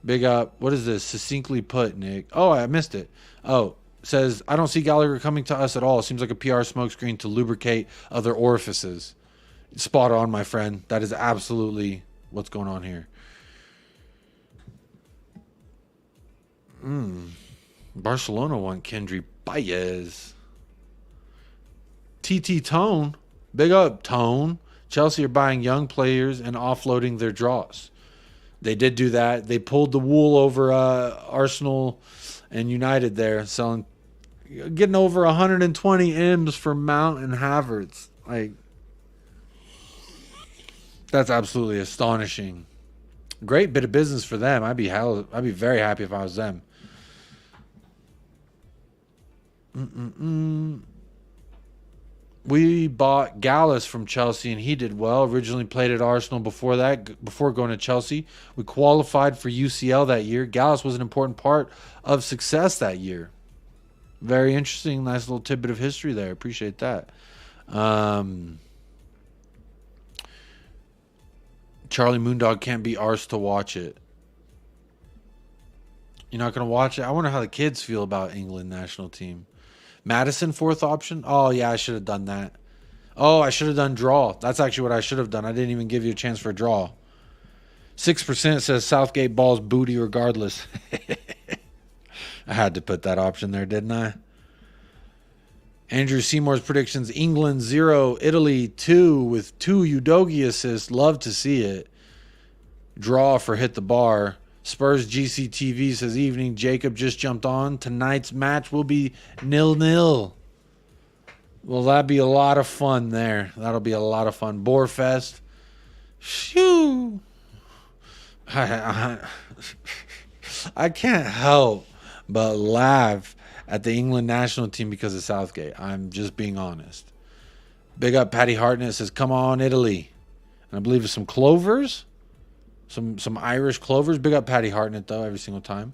Big up. What is this? Succinctly put, Nick. Oh, I missed it. Oh, says, I don't see Gallagher coming to us at all. Seems like a PR smokescreen to lubricate other orifices. Spot on, my friend. That is absolutely what's going on here. Barcelona want Kendry Baez. TT Tone. Big up, Tone. Chelsea are buying young players and offloading their draws. They did do that. They pulled the wool over Arsenal and United there, getting over 120 M's for Mount and Havertz. Like, that's absolutely astonishing. Great bit of business for them. I'd be very happy if I was them. We bought Gallus from Chelsea, and he did well. Originally played at Arsenal before that, before going to Chelsea. We qualified for UCL that year. Gallus was an important part of success that year. Very interesting. Nice little tidbit of history there. Appreciate that. Charlie Moondog can't be arsed to watch it. You're not going to watch it? I wonder how the kids feel about England national team. Madison, fourth option? Oh, yeah, I should have done that. Oh, I should have done draw. That's actually what I should have done. I didn't even give you a chance for a draw. 6% says Southgate balls booty regardless. I had to put that option there, didn't I? Andrew Seymour's predictions. England 0, Italy 2 with 2 Udogie assists. Love to see it. Draw for hit the bar. Spurs GCTV says, evening, Jacob just jumped on. Tonight's match will be 0-0. Well, that'd be a lot of fun there. That'll be a lot of fun. Boarfest. Shoo. I can't help but laugh at the England national team because of Southgate. I'm just being honest. Big up Patty Hartnett says, come on, Italy. And I believe it's some Clovers. Some Irish Clovers. Big up Patty Hartnett, though, every single time.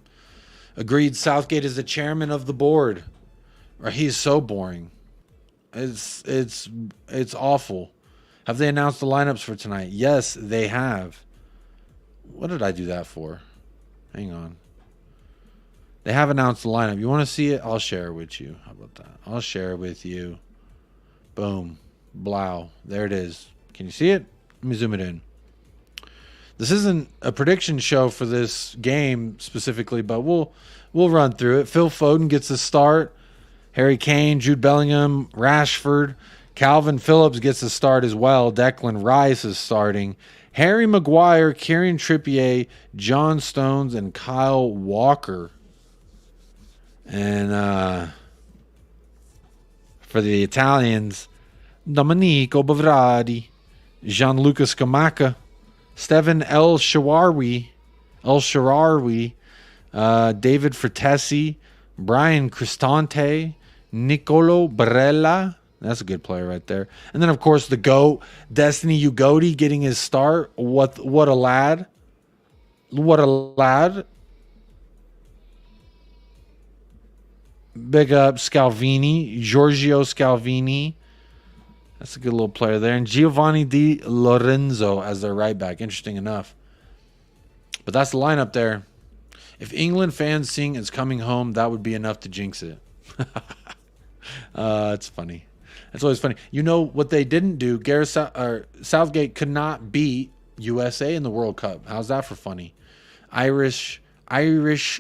Agreed, Southgate is the chairman of the board. Right, he's so boring. It's awful. Have they announced the lineups for tonight? Yes, they have. What did I do that for? Hang on. They have announced the lineup. You want to see it? I'll share it with you. How about that? I'll share it with you. Boom. Blow. There it is. Can you see it? Let me zoom it in. This isn't a prediction show for this game specifically, but we'll run through it. Phil Foden gets a start. Harry Kane, Jude Bellingham, Rashford. Calvin Phillips gets a start as well. Declan Rice is starting. Harry Maguire, Kieran Trippier, John Stones, and Kyle Walker. And for the Italians, Domenico Bavradi, Gianluca Scamacca, Steven El Shaarawy, David Fratesi, Brian Cristante, Nicolo Barella. That's a good player right there. And then, of course, the GOAT, Destiny Ugotti, getting his start. What a lad. What a lad. Big up Scalvini, Giorgio Scalvini. That's a good little player there. And Giovanni Di Lorenzo as their right back. Interesting enough. But that's the lineup there. If England fans sing It's Coming Home, that would be enough to jinx it. It's funny. It's always funny. You know what they didn't do? Southgate could not beat USA in the World Cup. How's that for funny? Irish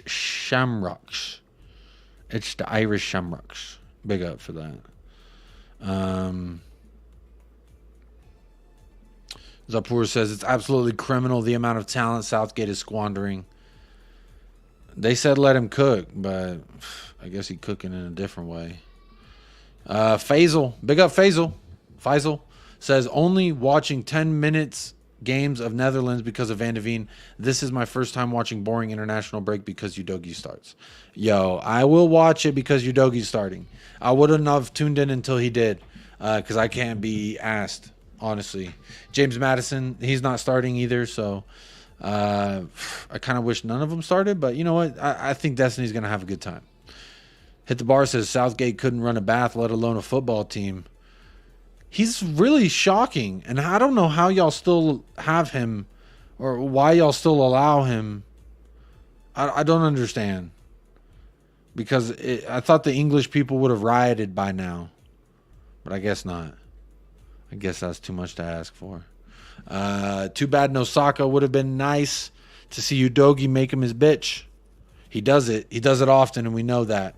Shamrocks. It's the Irish Shamrocks. Big up for that. Zapur says it's absolutely criminal the amount of talent Southgate is squandering. They said let him cook, but I guess he's cooking in a different way. Faisal, big up Faisal. Faisal says only watching 10 minutes games of Netherlands because of Van de Veen. This is my first time watching boring international break because Udogie starts. Yo, I will watch it because Udogie's starting. I wouldn't have tuned in until he did because I can't be asked. Honestly, James Madison, he's not starting either, so I kind of wish none of them started. But you know what? I think Destiny's going to have a good time. Hit the Bar says Southgate couldn't run a bath, let alone a football team. He's really shocking, and I don't know how y'all still have him or why y'all still allow him. I don't understand. Because I thought the English people would have rioted by now, but I guess not. I guess that's too much to ask for. Too bad no Saka. Would have been nice to see Udogie make him his bitch. He does it. He does it often, and we know that.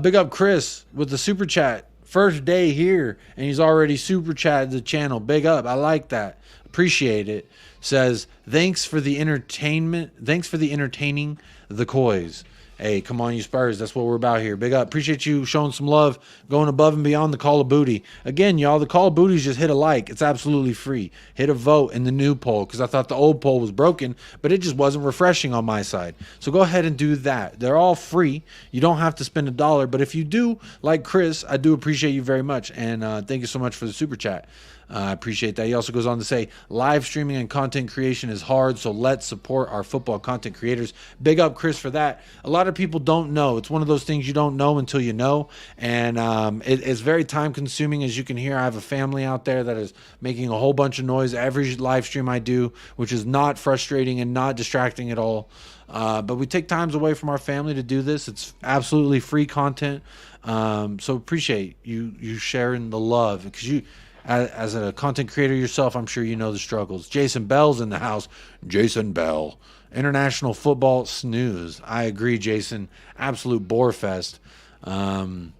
Big up Chris with the super chat. First day here, and he's already super chatted the channel. Big up. I like that. Appreciate it. says, thanks for the entertainment. Thanks for the entertaining the coys. Hey, come on, you Spurs. That's what we're about here. Big up. Appreciate you showing some love, going above and beyond the Call of Booty. Again, y'all, the Call of Booties, just hit a like. It's absolutely free. Hit a vote in the new poll because I thought the old poll was broken, but it just wasn't refreshing on my side. So go ahead and do that. They're all free. You don't have to spend $1, but if you do, like Chris, I do appreciate you very much. And thank you so much for the super chat. I appreciate that. He also goes on to say, live streaming and content creation is hard, so let's support our football content creators. Big up, Chris, for that. A lot of people don't know. It's one of those things you don't know until you know, and it's very time-consuming. As you can hear, I have a family out there that is making a whole bunch of noise every live stream I do, which is not frustrating and not distracting at all. But we take times away from our family to do this. It's absolutely free content, so appreciate you sharing the love, because you... As a content creator yourself, I'm sure you know the struggles. Jason Bell's in the house. Jason Bell. International football snooze. I agree, Jason. Absolute bore fest. AG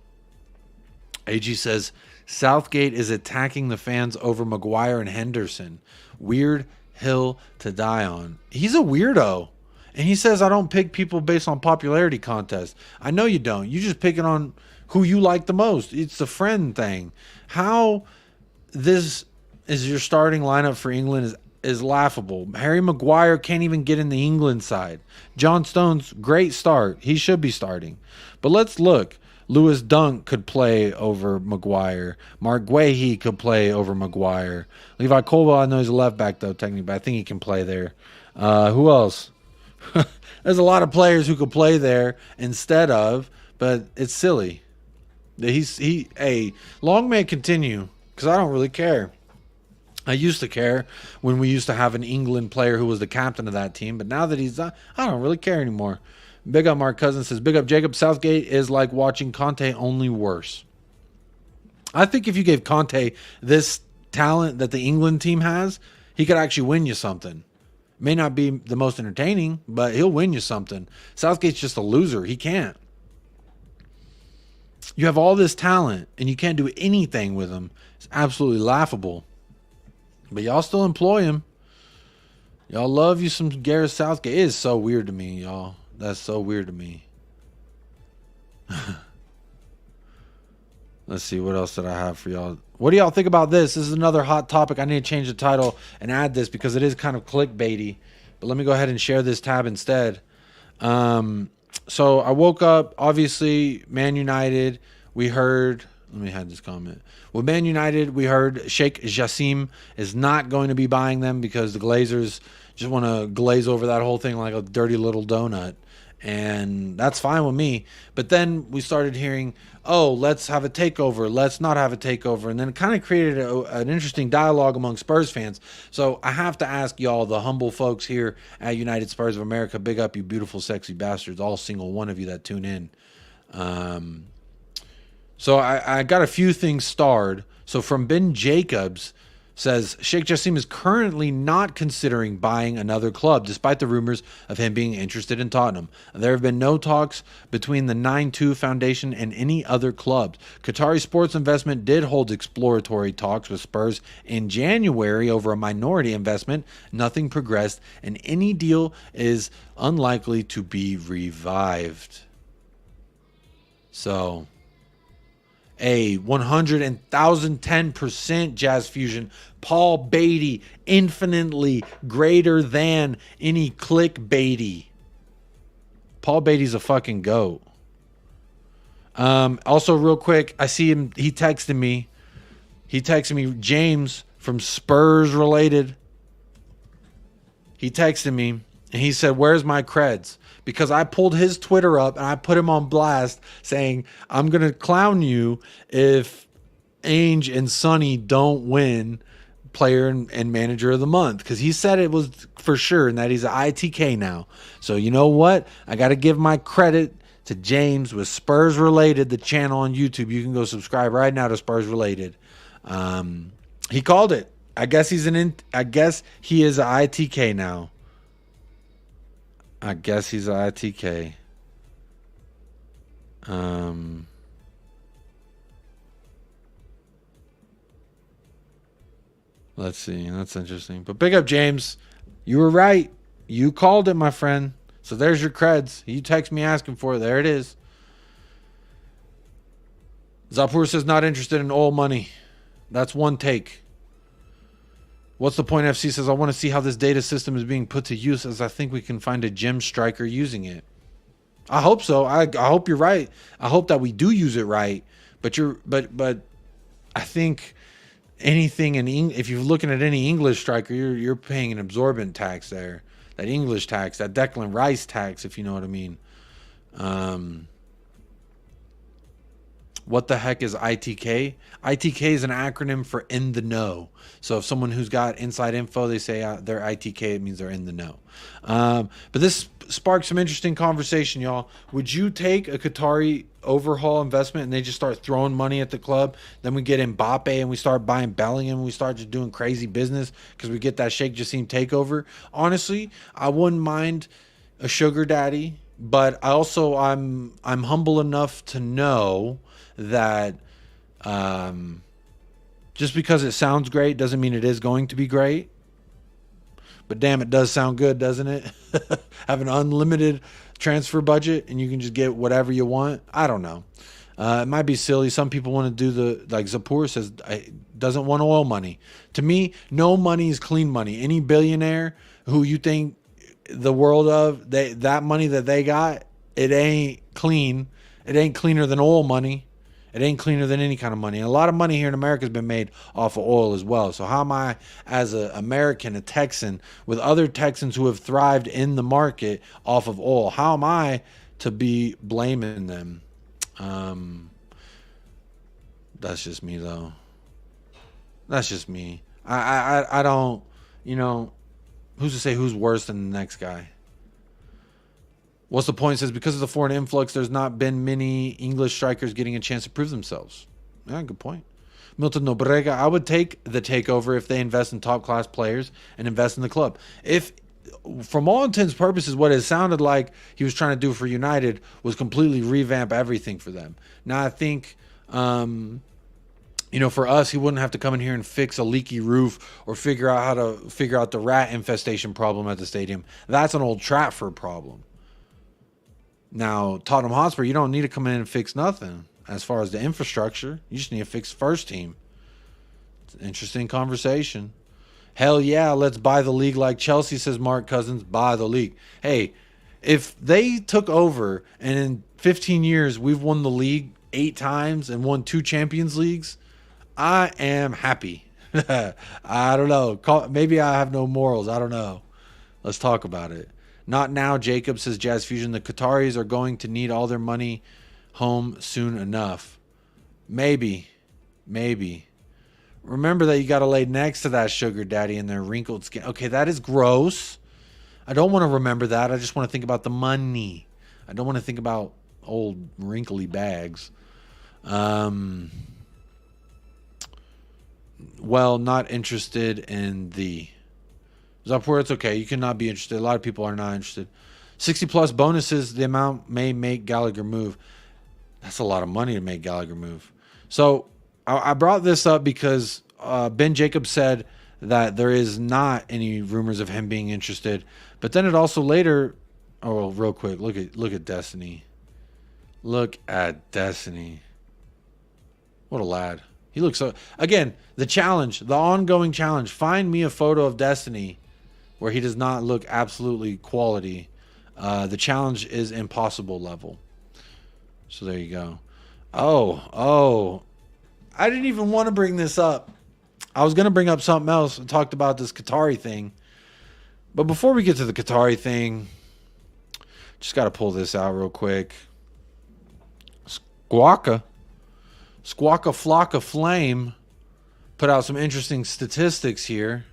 says, Southgate is attacking the fans over Maguire and Henderson. Weird hill to die on. He's a weirdo. And he says, I don't pick people based on popularity contest. I know you don't. You just pick it on who you like the most. It's the friend thing. How... this is your starting lineup for England is laughable. Harry Maguire can't even get in the England side. John Stones, great start. He should be starting. But let's look. Lewis Dunk could play over Maguire. Mark Guehi could play over Maguire. Levi Colwell, I know he's a left back, though, technically, but I think he can play there. Who else? There's a lot of players who could play there instead of, but it's silly. Long may it continue. Because I don't really care. I used to care when we used to have an England player who was the captain of that team. But now that he's not, I don't really care anymore. Big up Mark Cousins says, big up Jacob. Southgate is like watching Conte, only worse. I think if you gave Conte this talent that the England team has, he could actually win you something. May not be the most entertaining, but he'll win you something. Southgate's just a loser. He can't. You have all this talent, and you can't do anything with him. It's absolutely laughable. But y'all still employ him. Y'all love you some Gareth Southgate. It is so weird to me, y'all. That's so weird to me. Let's see, what else did I have for y'all? What do y'all think about this? This is another hot topic. I need to change the title and add this because it is kind of clickbaity. But let me go ahead and share this tab instead. So I woke up, obviously, Man United, we heard, let me have this comment. With Man United, we heard Sheikh Jassim is not going to be buying them because the Glazers just want to glaze over that whole thing like a dirty little donut. And that's fine with me. But then we started hearing, oh, let's have a takeover. Let's not have a takeover. And then it kind of created an interesting dialogue among Spurs fans. So I have to ask y'all, the humble folks here at United Spurs of America, big up, you beautiful, sexy bastards, all single one of you that tune in. So I got a few things starred. So from Ben Jacobs, says Sheikh Jassim is currently not considering buying another club, despite the rumors of him being interested in Tottenham. There have been no talks between the 9-2 Foundation and any other clubs. Qatari Sports Investment did hold exploratory talks with Spurs in January over a minority investment. Nothing progressed, and any deal is unlikely to be revived. So... a 110% Jazz Fusion. Paul Beatty, infinitely greater than any clickbaity. Paul Beatty's a fucking goat. Also, real quick, I see him. He texted me. James from Spurs Related. He texted me and he said, "Where's my creds?" Because I pulled his Twitter up and I put him on blast saying, I'm going to clown you if Ainge and Sonny don't win player and manager of the month. Because he said it was for sure and that he's an ITK now. So you know what? I got to give my credit to James with Spurs Related, the channel on YouTube. You can go subscribe right now to Spurs Related. He called it. I guess he is an ITK now. I guess he's an ITK. Let's see. That's interesting. But big up James. You were right. You called it, my friend. So there's your creds. You text me asking for it. There it is. Zapur says not interested in oil money. That's one take. What's the point? FC says I want to see how this data system is being put to use, as I think we can find a gem striker using it. I hope so. I hope you're right. I hope that we do use it right. But I think anything if you're looking at any English striker, you're paying an absorbent tax there. That English tax, that Declan Rice tax, if you know what I mean. What the heck is ITK? ITK is an acronym for in the know. So if someone who's got inside info, they say they're ITK, it means they're in the know. But this sparked some interesting conversation, y'all. Would you take a Qatari overhaul investment and they just start throwing money at the club? Then we get Mbappe and we start buying Bellingham and we start just doing crazy business because we get that Sheikh Jassim takeover. Honestly, I wouldn't mind a sugar daddy, but I'm humble enough to know that just because it sounds great doesn't mean it is going to be great. But damn, it does sound good, doesn't it? Have an unlimited transfer budget and you can just get whatever you want. I don't know. It might be silly. Some people want to do like Zapur says, doesn't want oil money. To me, no money is clean money. Any billionaire who you think the world of, that money that they got, it ain't clean. It ain't cleaner than oil money. It ain't cleaner than any kind of money. And a lot of money here in America has been made off of oil as well. So how am I, as an American, a Texan, with other Texans who have thrived in the market off of oil, how am I to be blaming them? That's just me, though. That's just me. I don't, who's to say who's worse than the next guy? What's the point? It says because of the foreign influx, there's not been many English strikers getting a chance to prove themselves. Yeah, good point. Milton Nobrega, I would take the takeover if they invest in top class players and invest in the club. If, from all intents and purposes, what it sounded like he was trying to do for United was completely revamp everything for them. Now I think, for us, he wouldn't have to come in here and fix a leaky roof or figure out how to figure out the rat infestation problem at the stadium. That's an Old Trafford problem. Now, Tottenham Hotspur, you don't need to come in and fix nothing as far as the infrastructure. You just need to fix first team. It's an interesting conversation. Hell yeah, let's buy the league like Chelsea, says Mark Cousins. Buy the league. Hey, if they took over and in 15 years we've won the league 8 times and won 2 Champions Leagues, I am happy. I don't know. Maybe I have no morals. I don't know. Let's talk about it. Not now, Jacob, says Jazz Fusion. The Qataris are going to need all their money home soon enough. Maybe. Remember that you got to lay next to that sugar daddy in their wrinkled skin. Okay, that is gross. I don't want to remember that. I just want to think about the money. I don't want to think about old wrinkly bags. Well, not interested in the... Zapur, it's okay. You cannot be interested. A lot of people are not interested. 60 plus bonuses, the amount may make Gallagher move. That's a lot of money to make Gallagher move. So I brought this up because Ben Jacobs said that there is not any rumors of him being interested. But then it also later, real quick, look at Destiny. Look at Destiny. What a lad. He looks so... Again, the challenge, the ongoing challenge. Find me a photo of Destiny where he does not look absolutely quality. The challenge is impossible level. So there you go. Oh. I didn't even want to bring this up. I was going to bring up something else and talked about this Qatari thing. But before we get to the Qatari thing, just got to pull this out real quick. Squawka Flocka Flame put out some interesting statistics here.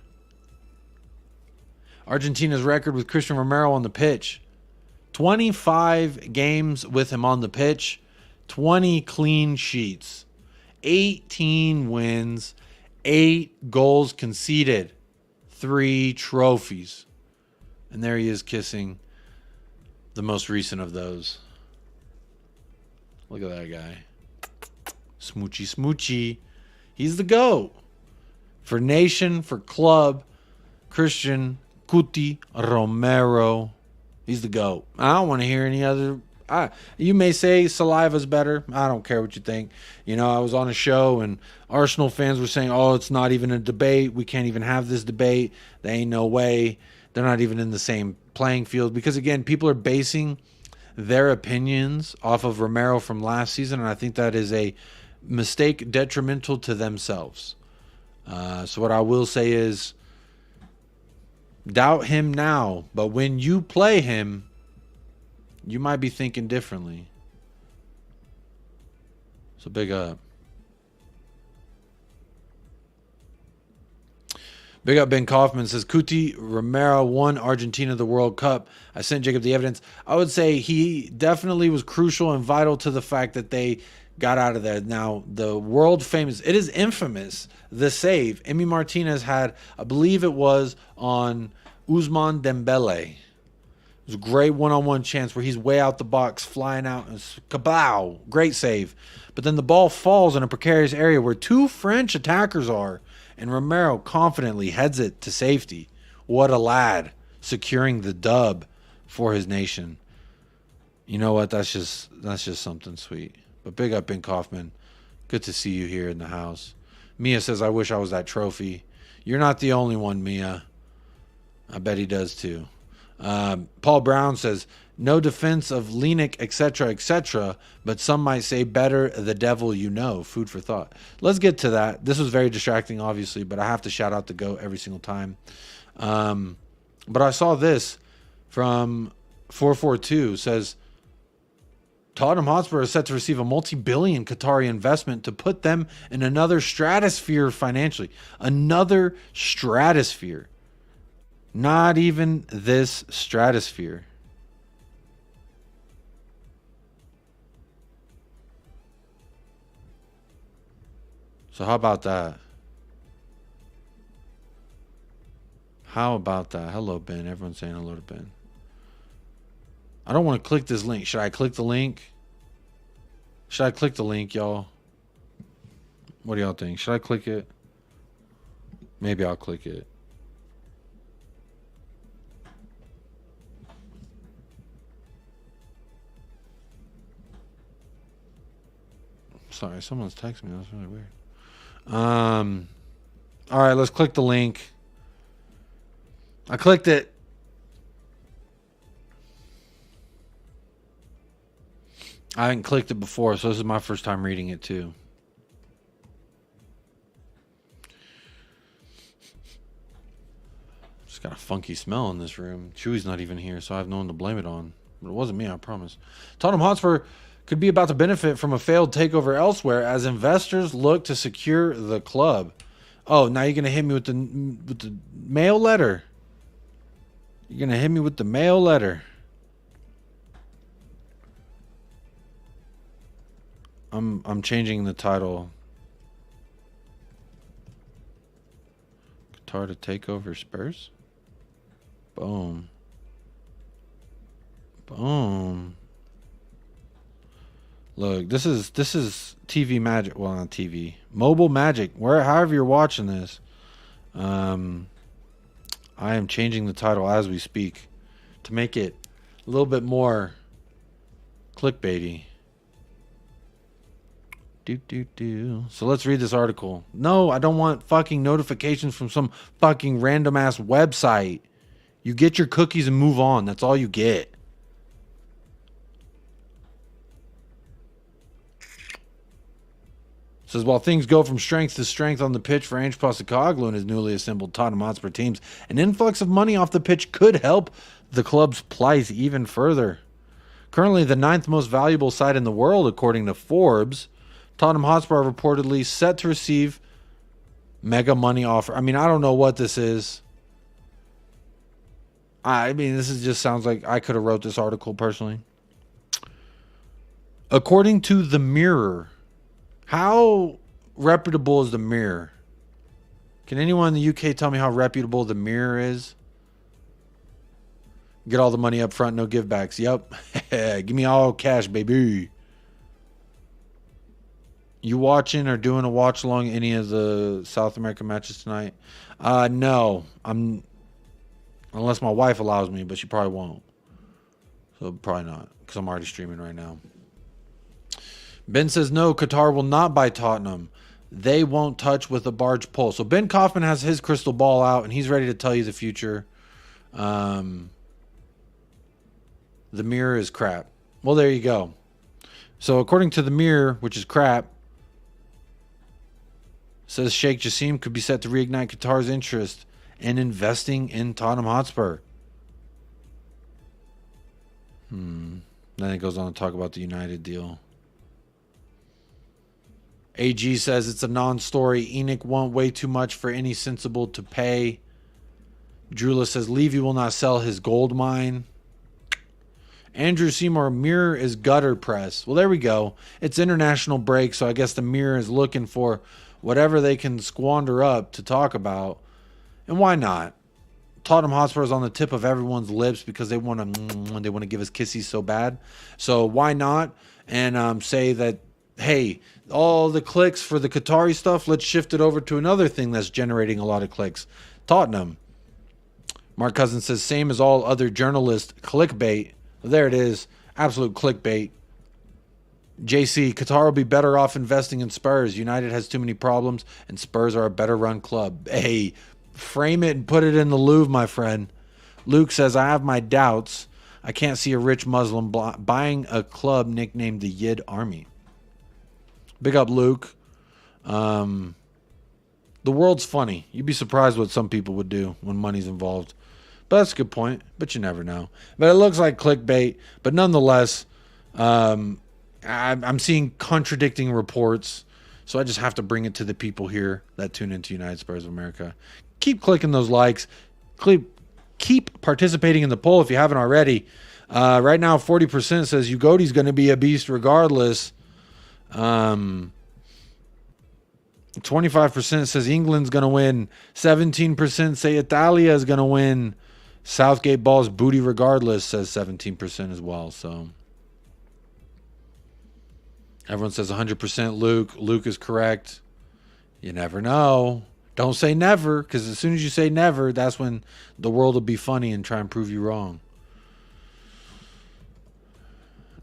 Argentina's record with Christian Romero on the pitch. 25 games with him on the pitch. 20 clean sheets. 18 wins. 8 goals conceded. 3 trophies. And there he is kissing the most recent of those. Look at that guy. Smoochy. He's the GOAT. For nation, for club, Christian, Cuti Romero. He's the GOAT. I don't want to hear any other. You may say Saliva's better. I don't care what you think. You know, I was on a show and Arsenal fans were saying, oh, it's not even a debate. We can't even have this debate. There ain't no way. They're not even in the same playing field. Because, again, people are basing their opinions off of Romero from last season, and I think that is a mistake detrimental to themselves. So what I will say is, doubt him now, but when you play him, you might be thinking differently. So big up. Big up Ben Kaufman says, Cuti Romero won Argentina the World Cup. I sent Jacob the evidence. I would say he definitely was crucial and vital to the fact that they got out of there. Now, the world famous, it is infamous, the save Emi Martinez had, I believe it was on Ousmane Dembele. It was a great one-on-one chance where he's way out the box, flying out, and kabow, great save. But then the ball falls in a precarious area where two French attackers are, and Romero confidently heads it to safety. What a lad, securing the dub for his nation. You know what? That's just something sweet. But big up Ben Kaufman. Good to see you here in the house. Mia says, I wish I was that trophy. You're not the only one, Mia. I bet he does too. Paul Brown says, no defense of Lenik, etc., etc., but some might say better the devil you know. Food for thought. Let's get to that. This was very distracting, obviously, but I have to shout out the GOAT every single time. But I saw this from 442. Says, Tottenham Hotspur is set to receive a multi-billion Qatari investment to put them in another stratosphere financially. Another stratosphere. Not even this stratosphere. So how about that? How about that? Hello, Ben. Everyone's saying hello to Ben. I don't want to click this link. Should I click the link? Should I click the link, y'all? What do y'all think? Should I click it? Maybe I'll click it. Sorry, someone's texting me. That's really weird. All right, let's click the link. I clicked it. I hadn't clicked it before, so this is my first time reading it too. Just got a funky smell in this room. Chewy's not even here, so I have no one to blame it on. But it wasn't me, I promise. Tottenham Hotspur could be about to benefit from a failed takeover elsewhere as investors look to secure the club. Oh, now you're gonna hit me with the mail letter. You're gonna hit me with the mail letter. I'm changing the title. Qatar to take over Spurs. Boom. Boom. Look, this is TV magic. Well, not TV. Mobile magic. However you're watching this. I am changing the title as we speak to make it a little bit more clickbaity. So let's read this article. No, I don't want fucking notifications from some fucking random ass website. You get your cookies and move on. That's all you get. Says, while things go from strength to strength on the pitch for Ange Postecoglou and his newly assembled Tottenham Hotspur teams, an influx of money off the pitch could help the club's plight even further. Currently the 9th most valuable side in the world, according to Forbes, Tottenham Hotspur are reportedly set to receive mega money offer. I mean, I don't know what this is. I mean, this is just sounds like I could have wrote this article personally. According to The Mirror, how reputable is The Mirror? Can anyone in the UK tell me how reputable The Mirror is? Get all the money up front, no givebacks. Yep. Give me all cash, baby. You watching or doing a watch along any of the South American matches tonight? No. Unless my wife allows me, but she probably won't. So probably not, because I'm already streaming right now. Ben says, no, Qatar will not buy Tottenham. They won't touch with a barge pole. So Ben Kaufman has his crystal ball out, and he's ready to tell you the future. The mirror is crap. Well, there you go. So according to the mirror, which is crap, says Sheikh Jassim could be set to reignite Qatar's interest in investing in Tottenham Hotspur. Then it goes on to talk about the United deal. AG says it's a non-story. Enoch won't way too much for any sensible to pay. Drula says Levy will not sell his gold mine. Andrew Seymour, mirror is gutter press. Well, there we go. It's international break, so I guess the mirror is looking for whatever they can squander up to talk about. And why not? Tottenham Hotspur is on the tip of everyone's lips because they want to give us kissies so bad. So why not? And say that, hey, all the clicks for the Qatari stuff, let's shift it over to another thing that's generating a lot of clicks. Tottenham. Mark Cousins says, same as all other journalists, clickbait. There it is. Absolute clickbait. JC, Qatar will be better off investing in Spurs. United has too many problems, and Spurs are a better run club. Hey, frame it and put it in the Louvre, my friend. Luke says, I have my doubts. I can't see a rich Muslim buying a club nicknamed the Yid Army. Big up, Luke. The world's funny. You'd be surprised what some people would do when money's involved. But that's a good point. But you never know. But it looks like clickbait. But nonetheless, I'm seeing contradicting reports. So I just have to bring it to the people here that tune into United Spurs of America. Keep clicking those likes. Keep participating in the poll if you haven't already. Right now, 40% says Ugoti's going to be a beast regardless. 25% says England's going to win. 17% say Italia is going to win. Southgate balls booty regardless, says 17% as well. So everyone says 100% Luke. Luke is correct. You never know. Don't say never, because as soon as you say never, that's when the world will be funny and try and prove you wrong.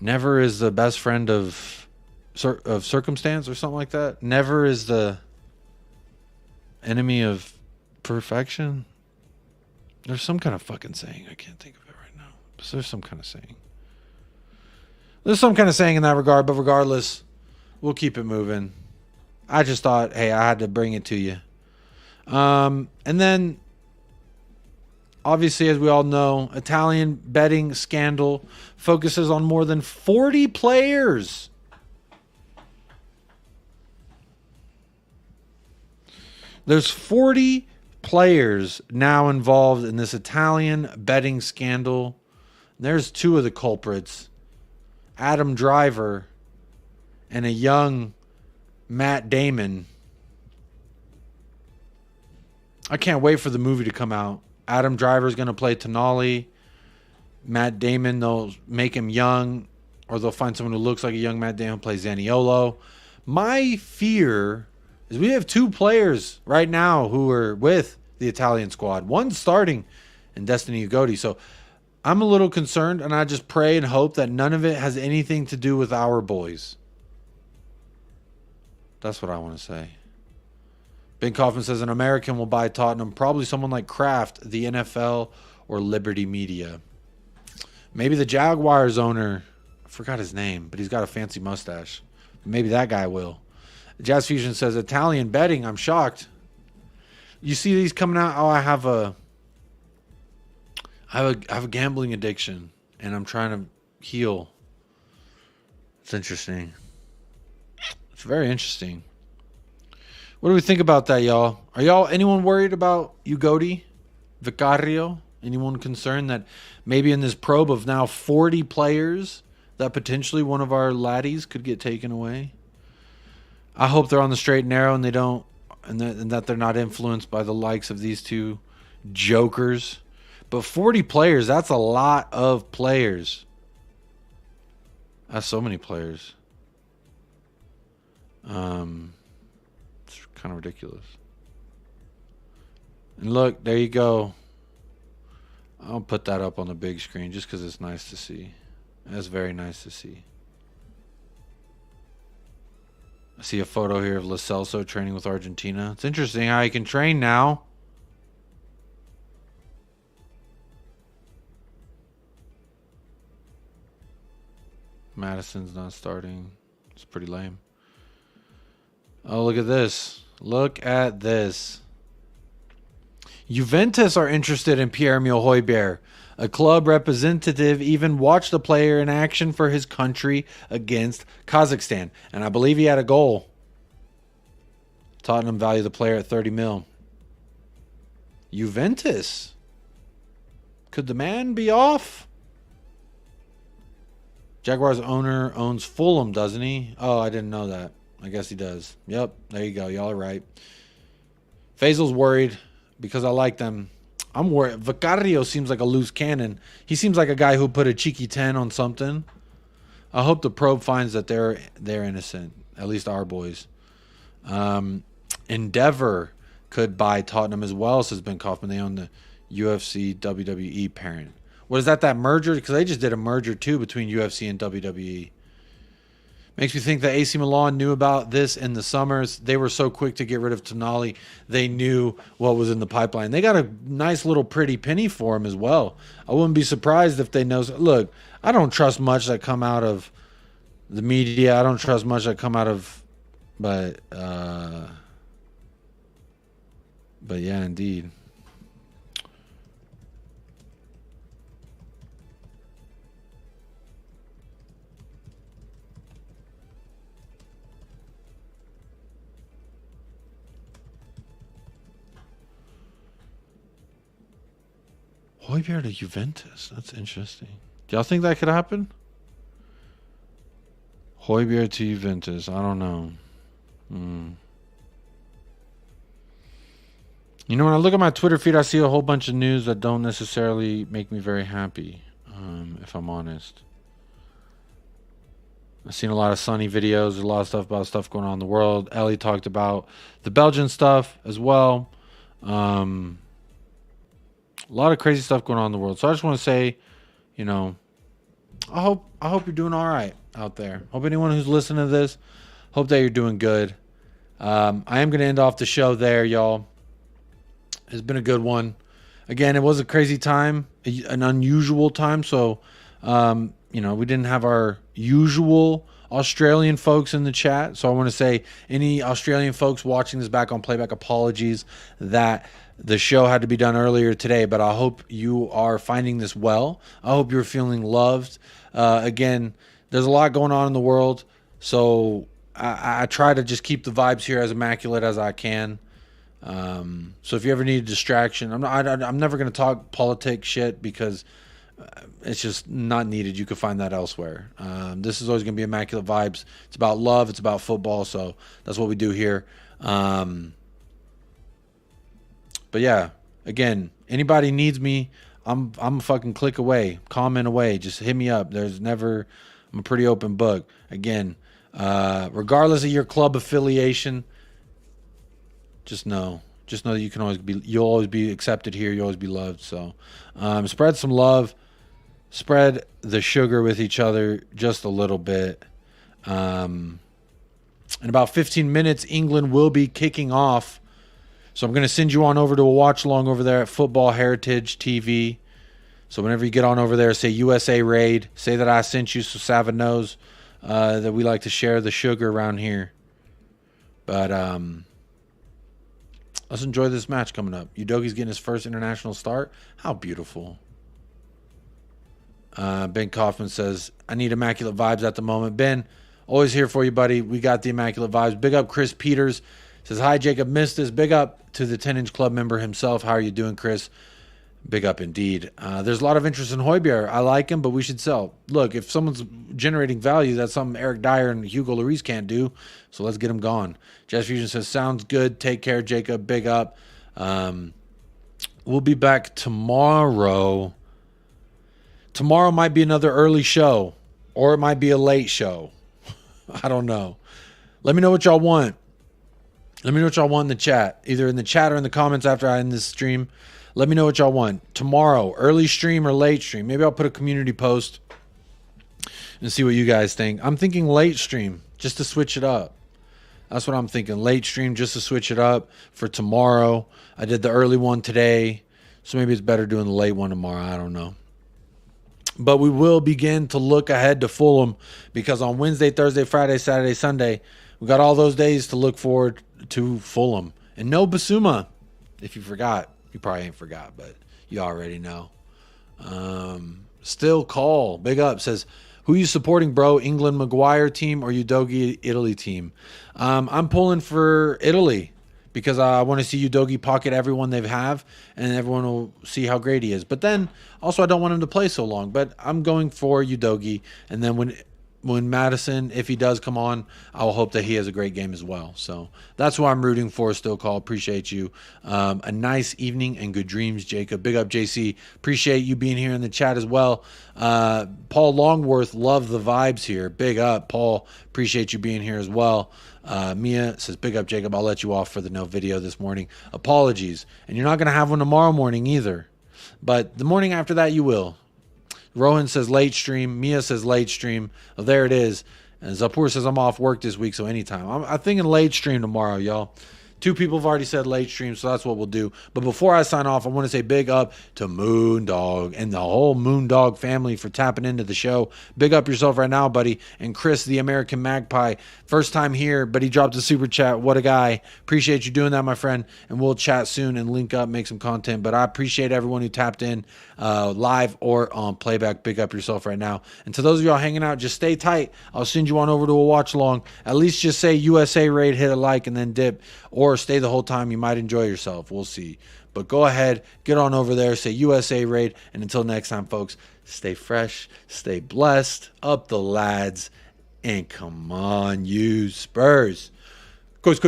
Never is the best friend of circumstance or something like that. Never is the enemy of perfection. There's some kind of fucking saying. I can't think of it right now. But there's some kind of saying. There's some kind of saying in that regard, but regardless, we'll keep it moving. I just thought, hey, I had to bring it to you. And then, obviously, as we all know, Italian betting scandal focuses on more than 40 players. There's 40 players now involved in this Italian betting scandal. There's two of the culprits, Adam Driver and a young Matt Damon. I can't wait for the movie to come out. Adam Driver is going to play Tonali. Matt Damon, they'll make him young, or they'll find someone who looks like a young Matt Damon, play Zaniolo. My fear is we have two players right now who are with the Italian squad. One's starting in Destiny Ugotti. So I'm a little concerned, and I just pray and hope that none of it has anything to do with our boys. That's what I want to say. Ben Kaufman says an American will buy Tottenham. Probably someone like Kraft, the NFL, or Liberty Media. Maybe the Jaguars owner. I forgot his name, but he's got a fancy mustache. Maybe that guy will. Jazz Fusion says Italian betting. I'm shocked. You see these coming out. Oh, I have a gambling addiction, and I'm trying to heal. It's interesting. It's very interesting. What do we think about that, y'all? Are anyone worried about Ugotti, Vicario? Anyone concerned that maybe in this probe of now 40 players that potentially one of our laddies could get taken away? I hope they're on the straight and narrow and they don't, and that they're not influenced by the likes of these two jokers. But 40 players, that's a lot of players. That's so many players. It's kind of ridiculous. And look, there you go. I'll put that up on the big screen just because it's nice to see. That's very nice to see. I see a photo here of Lo Celso training with Argentina. It's interesting how he can train now. Madison's not starting. It's pretty lame. Oh, look at this. Look at this. Juventus are interested in Pierre-Emile Højbjerg. A club representative even watched the player in action for his country against Kazakhstan. And I believe he had a goal. Tottenham value the player at 30 mil. Juventus. Could the man be off? Jaguars owner owns Fulham, doesn't he? Oh, I didn't know that. I guess he does. Yep, there you go. Y'all are right. Faisal's worried because I like them. I'm worried. Vicario seems like a loose cannon. He seems like a guy who put a cheeky 10 on something. I hope the probe finds that they're innocent. At least our boys. Endeavor could buy Tottenham as well, says Ben Kaufman. They own the UFC WWE parent. What is that merger? Because they just did a merger too between UFC and WWE. Makes me think that AC Milan knew about this in the summers. They were so quick to get rid of Tonali. They knew what was in the pipeline. They got a nice little pretty penny for him as well. I wouldn't be surprised if they know. Look, I don't trust much that come out of the media. I don't trust much that come out of, but yeah, indeed. Højbjerg to Juventus. That's interesting. Do y'all think that could happen? Højbjerg to Juventus. I don't know. You know, when I look at my Twitter feed, I see a whole bunch of news that don't necessarily make me very happy, if I'm honest. I've seen a lot of sunny videos. There's a lot of stuff about stuff going on in the world. Ellie talked about the Belgian stuff as well. A lot of crazy stuff going on in the world. So I just want to say, you know, I hope you're doing all right out there. Hope anyone who's listening to this, hope that you're doing good. I am going to end off the show there, y'all. It's been a good one. Again, it was a crazy time, an unusual time. So, you know, we didn't have our usual Australian folks in the chat. So I want to say any Australian folks watching this back on playback, apologies that the show had to be done earlier today, but I hope you are finding this well. I hope you're feeling loved. Again, there's a lot going on in the world, so I try to just keep the vibes here as immaculate as I can. So if you ever need a distraction, I'm never going to talk politics shit because it's just not needed. You could find that elsewhere. This is always going to be immaculate vibes. It's about love. It's about football. So that's what we do here. But yeah, again, anybody needs me, I'm a fucking click away, comment away. Just hit me up. I'm a pretty open book. Again, regardless of your club affiliation, just know that you'll always be accepted here. You'll always be loved. So, spread some love, spread the sugar with each other just a little bit. In about 15 minutes, England will be kicking off. So I'm going to send you on over to a watch along over there at Football Heritage TV. So whenever you get on over there, say USA Raid. Say that I sent you so Sava knows that we like to share the sugar around here. But let's enjoy this match coming up. Udogi's getting his first international start. How beautiful. Ben Kaufman says, I need immaculate vibes at the moment. Ben, always here for you, buddy. We got the immaculate vibes. Big up Chris Peters. Says, hi, Jacob. Missed this. Big up to the 10-inch club member himself. How are you doing, Chris? Big up indeed. There's a lot of interest in Højbjerg. I like him, but we should sell. Look, if someone's generating value, that's something Eric Dyer and Hugo Lloris can't do. So let's get him gone. Jazz Fusion says, sounds good. Take care, Jacob. Big up. We'll be back tomorrow. Tomorrow might be another early show, or it might be a late show. I don't know. Let me know what y'all want. Let me know what y'all want in the chat, either in the chat or in the comments after I end this stream. Let me know what y'all want. Tomorrow, early stream or late stream. Maybe I'll put a community post and see what you guys think. I'm thinking late stream just to switch it up. That's what I'm thinking. Late stream just to switch it up for tomorrow. I did the early one today, so maybe it's better doing the late one tomorrow. I don't know. But we will begin to look ahead to Fulham, because on Wednesday, Thursday, Friday, Saturday, Sunday, we got all those days to look forward to Fulham. And no Basuma. If you forgot, you probably ain't forgot, but you already know. Still Call, big up, says, who you supporting, bro? England Maguire team or Udogie Italy team? I'm pulling for Italy because I want to see Udogie pocket everyone they have, and everyone will see how great he is. But then also I don't want him to play so long. But I'm going for Udogie, and then when Madison, if he does come on, I will hope that he has a great game as well. So that's who I'm rooting for. Still Call, appreciate you. A nice evening and good dreams, Jacob. Big up, JC. Appreciate you being here in the chat as well. Paul Longworth, love the vibes here. Big up, Paul. Appreciate you being here as well. Mia says, big up, Jacob. I'll let you off for the no video this morning. Apologies. And you're not going to have one tomorrow morning either. But the morning after that, you will. Rohan says late stream. Mia says late stream. Oh, there it is. And Zapur says I'm off work this week, so anytime. I'm thinking late stream tomorrow, y'all. 2 people have already said late stream, so that's what we'll do. But before I sign off, I want to say big up to Moondog and the whole Moondog family for tapping into the show. Big up yourself right now, buddy. And Chris, the American Magpie, first time here, but he dropped a super chat. What a guy. Appreciate you doing that, my friend. And we'll chat soon and link up, make some content. But I appreciate everyone who tapped in live or on playback. Big up yourself right now. And to those of y'all hanging out, just stay tight. I'll send you on over to a watch along. At least just say USA Raid, hit a like, and then dip. Or stay the whole time. You might enjoy yourself. We'll see. But go ahead, get on over there, say USA Raid. And until next time, folks, stay fresh, stay blessed, up the lads, and come on, you Spurs. Coast.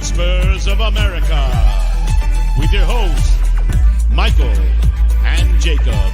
Spurs of America, with your hosts, Michael and Jacob.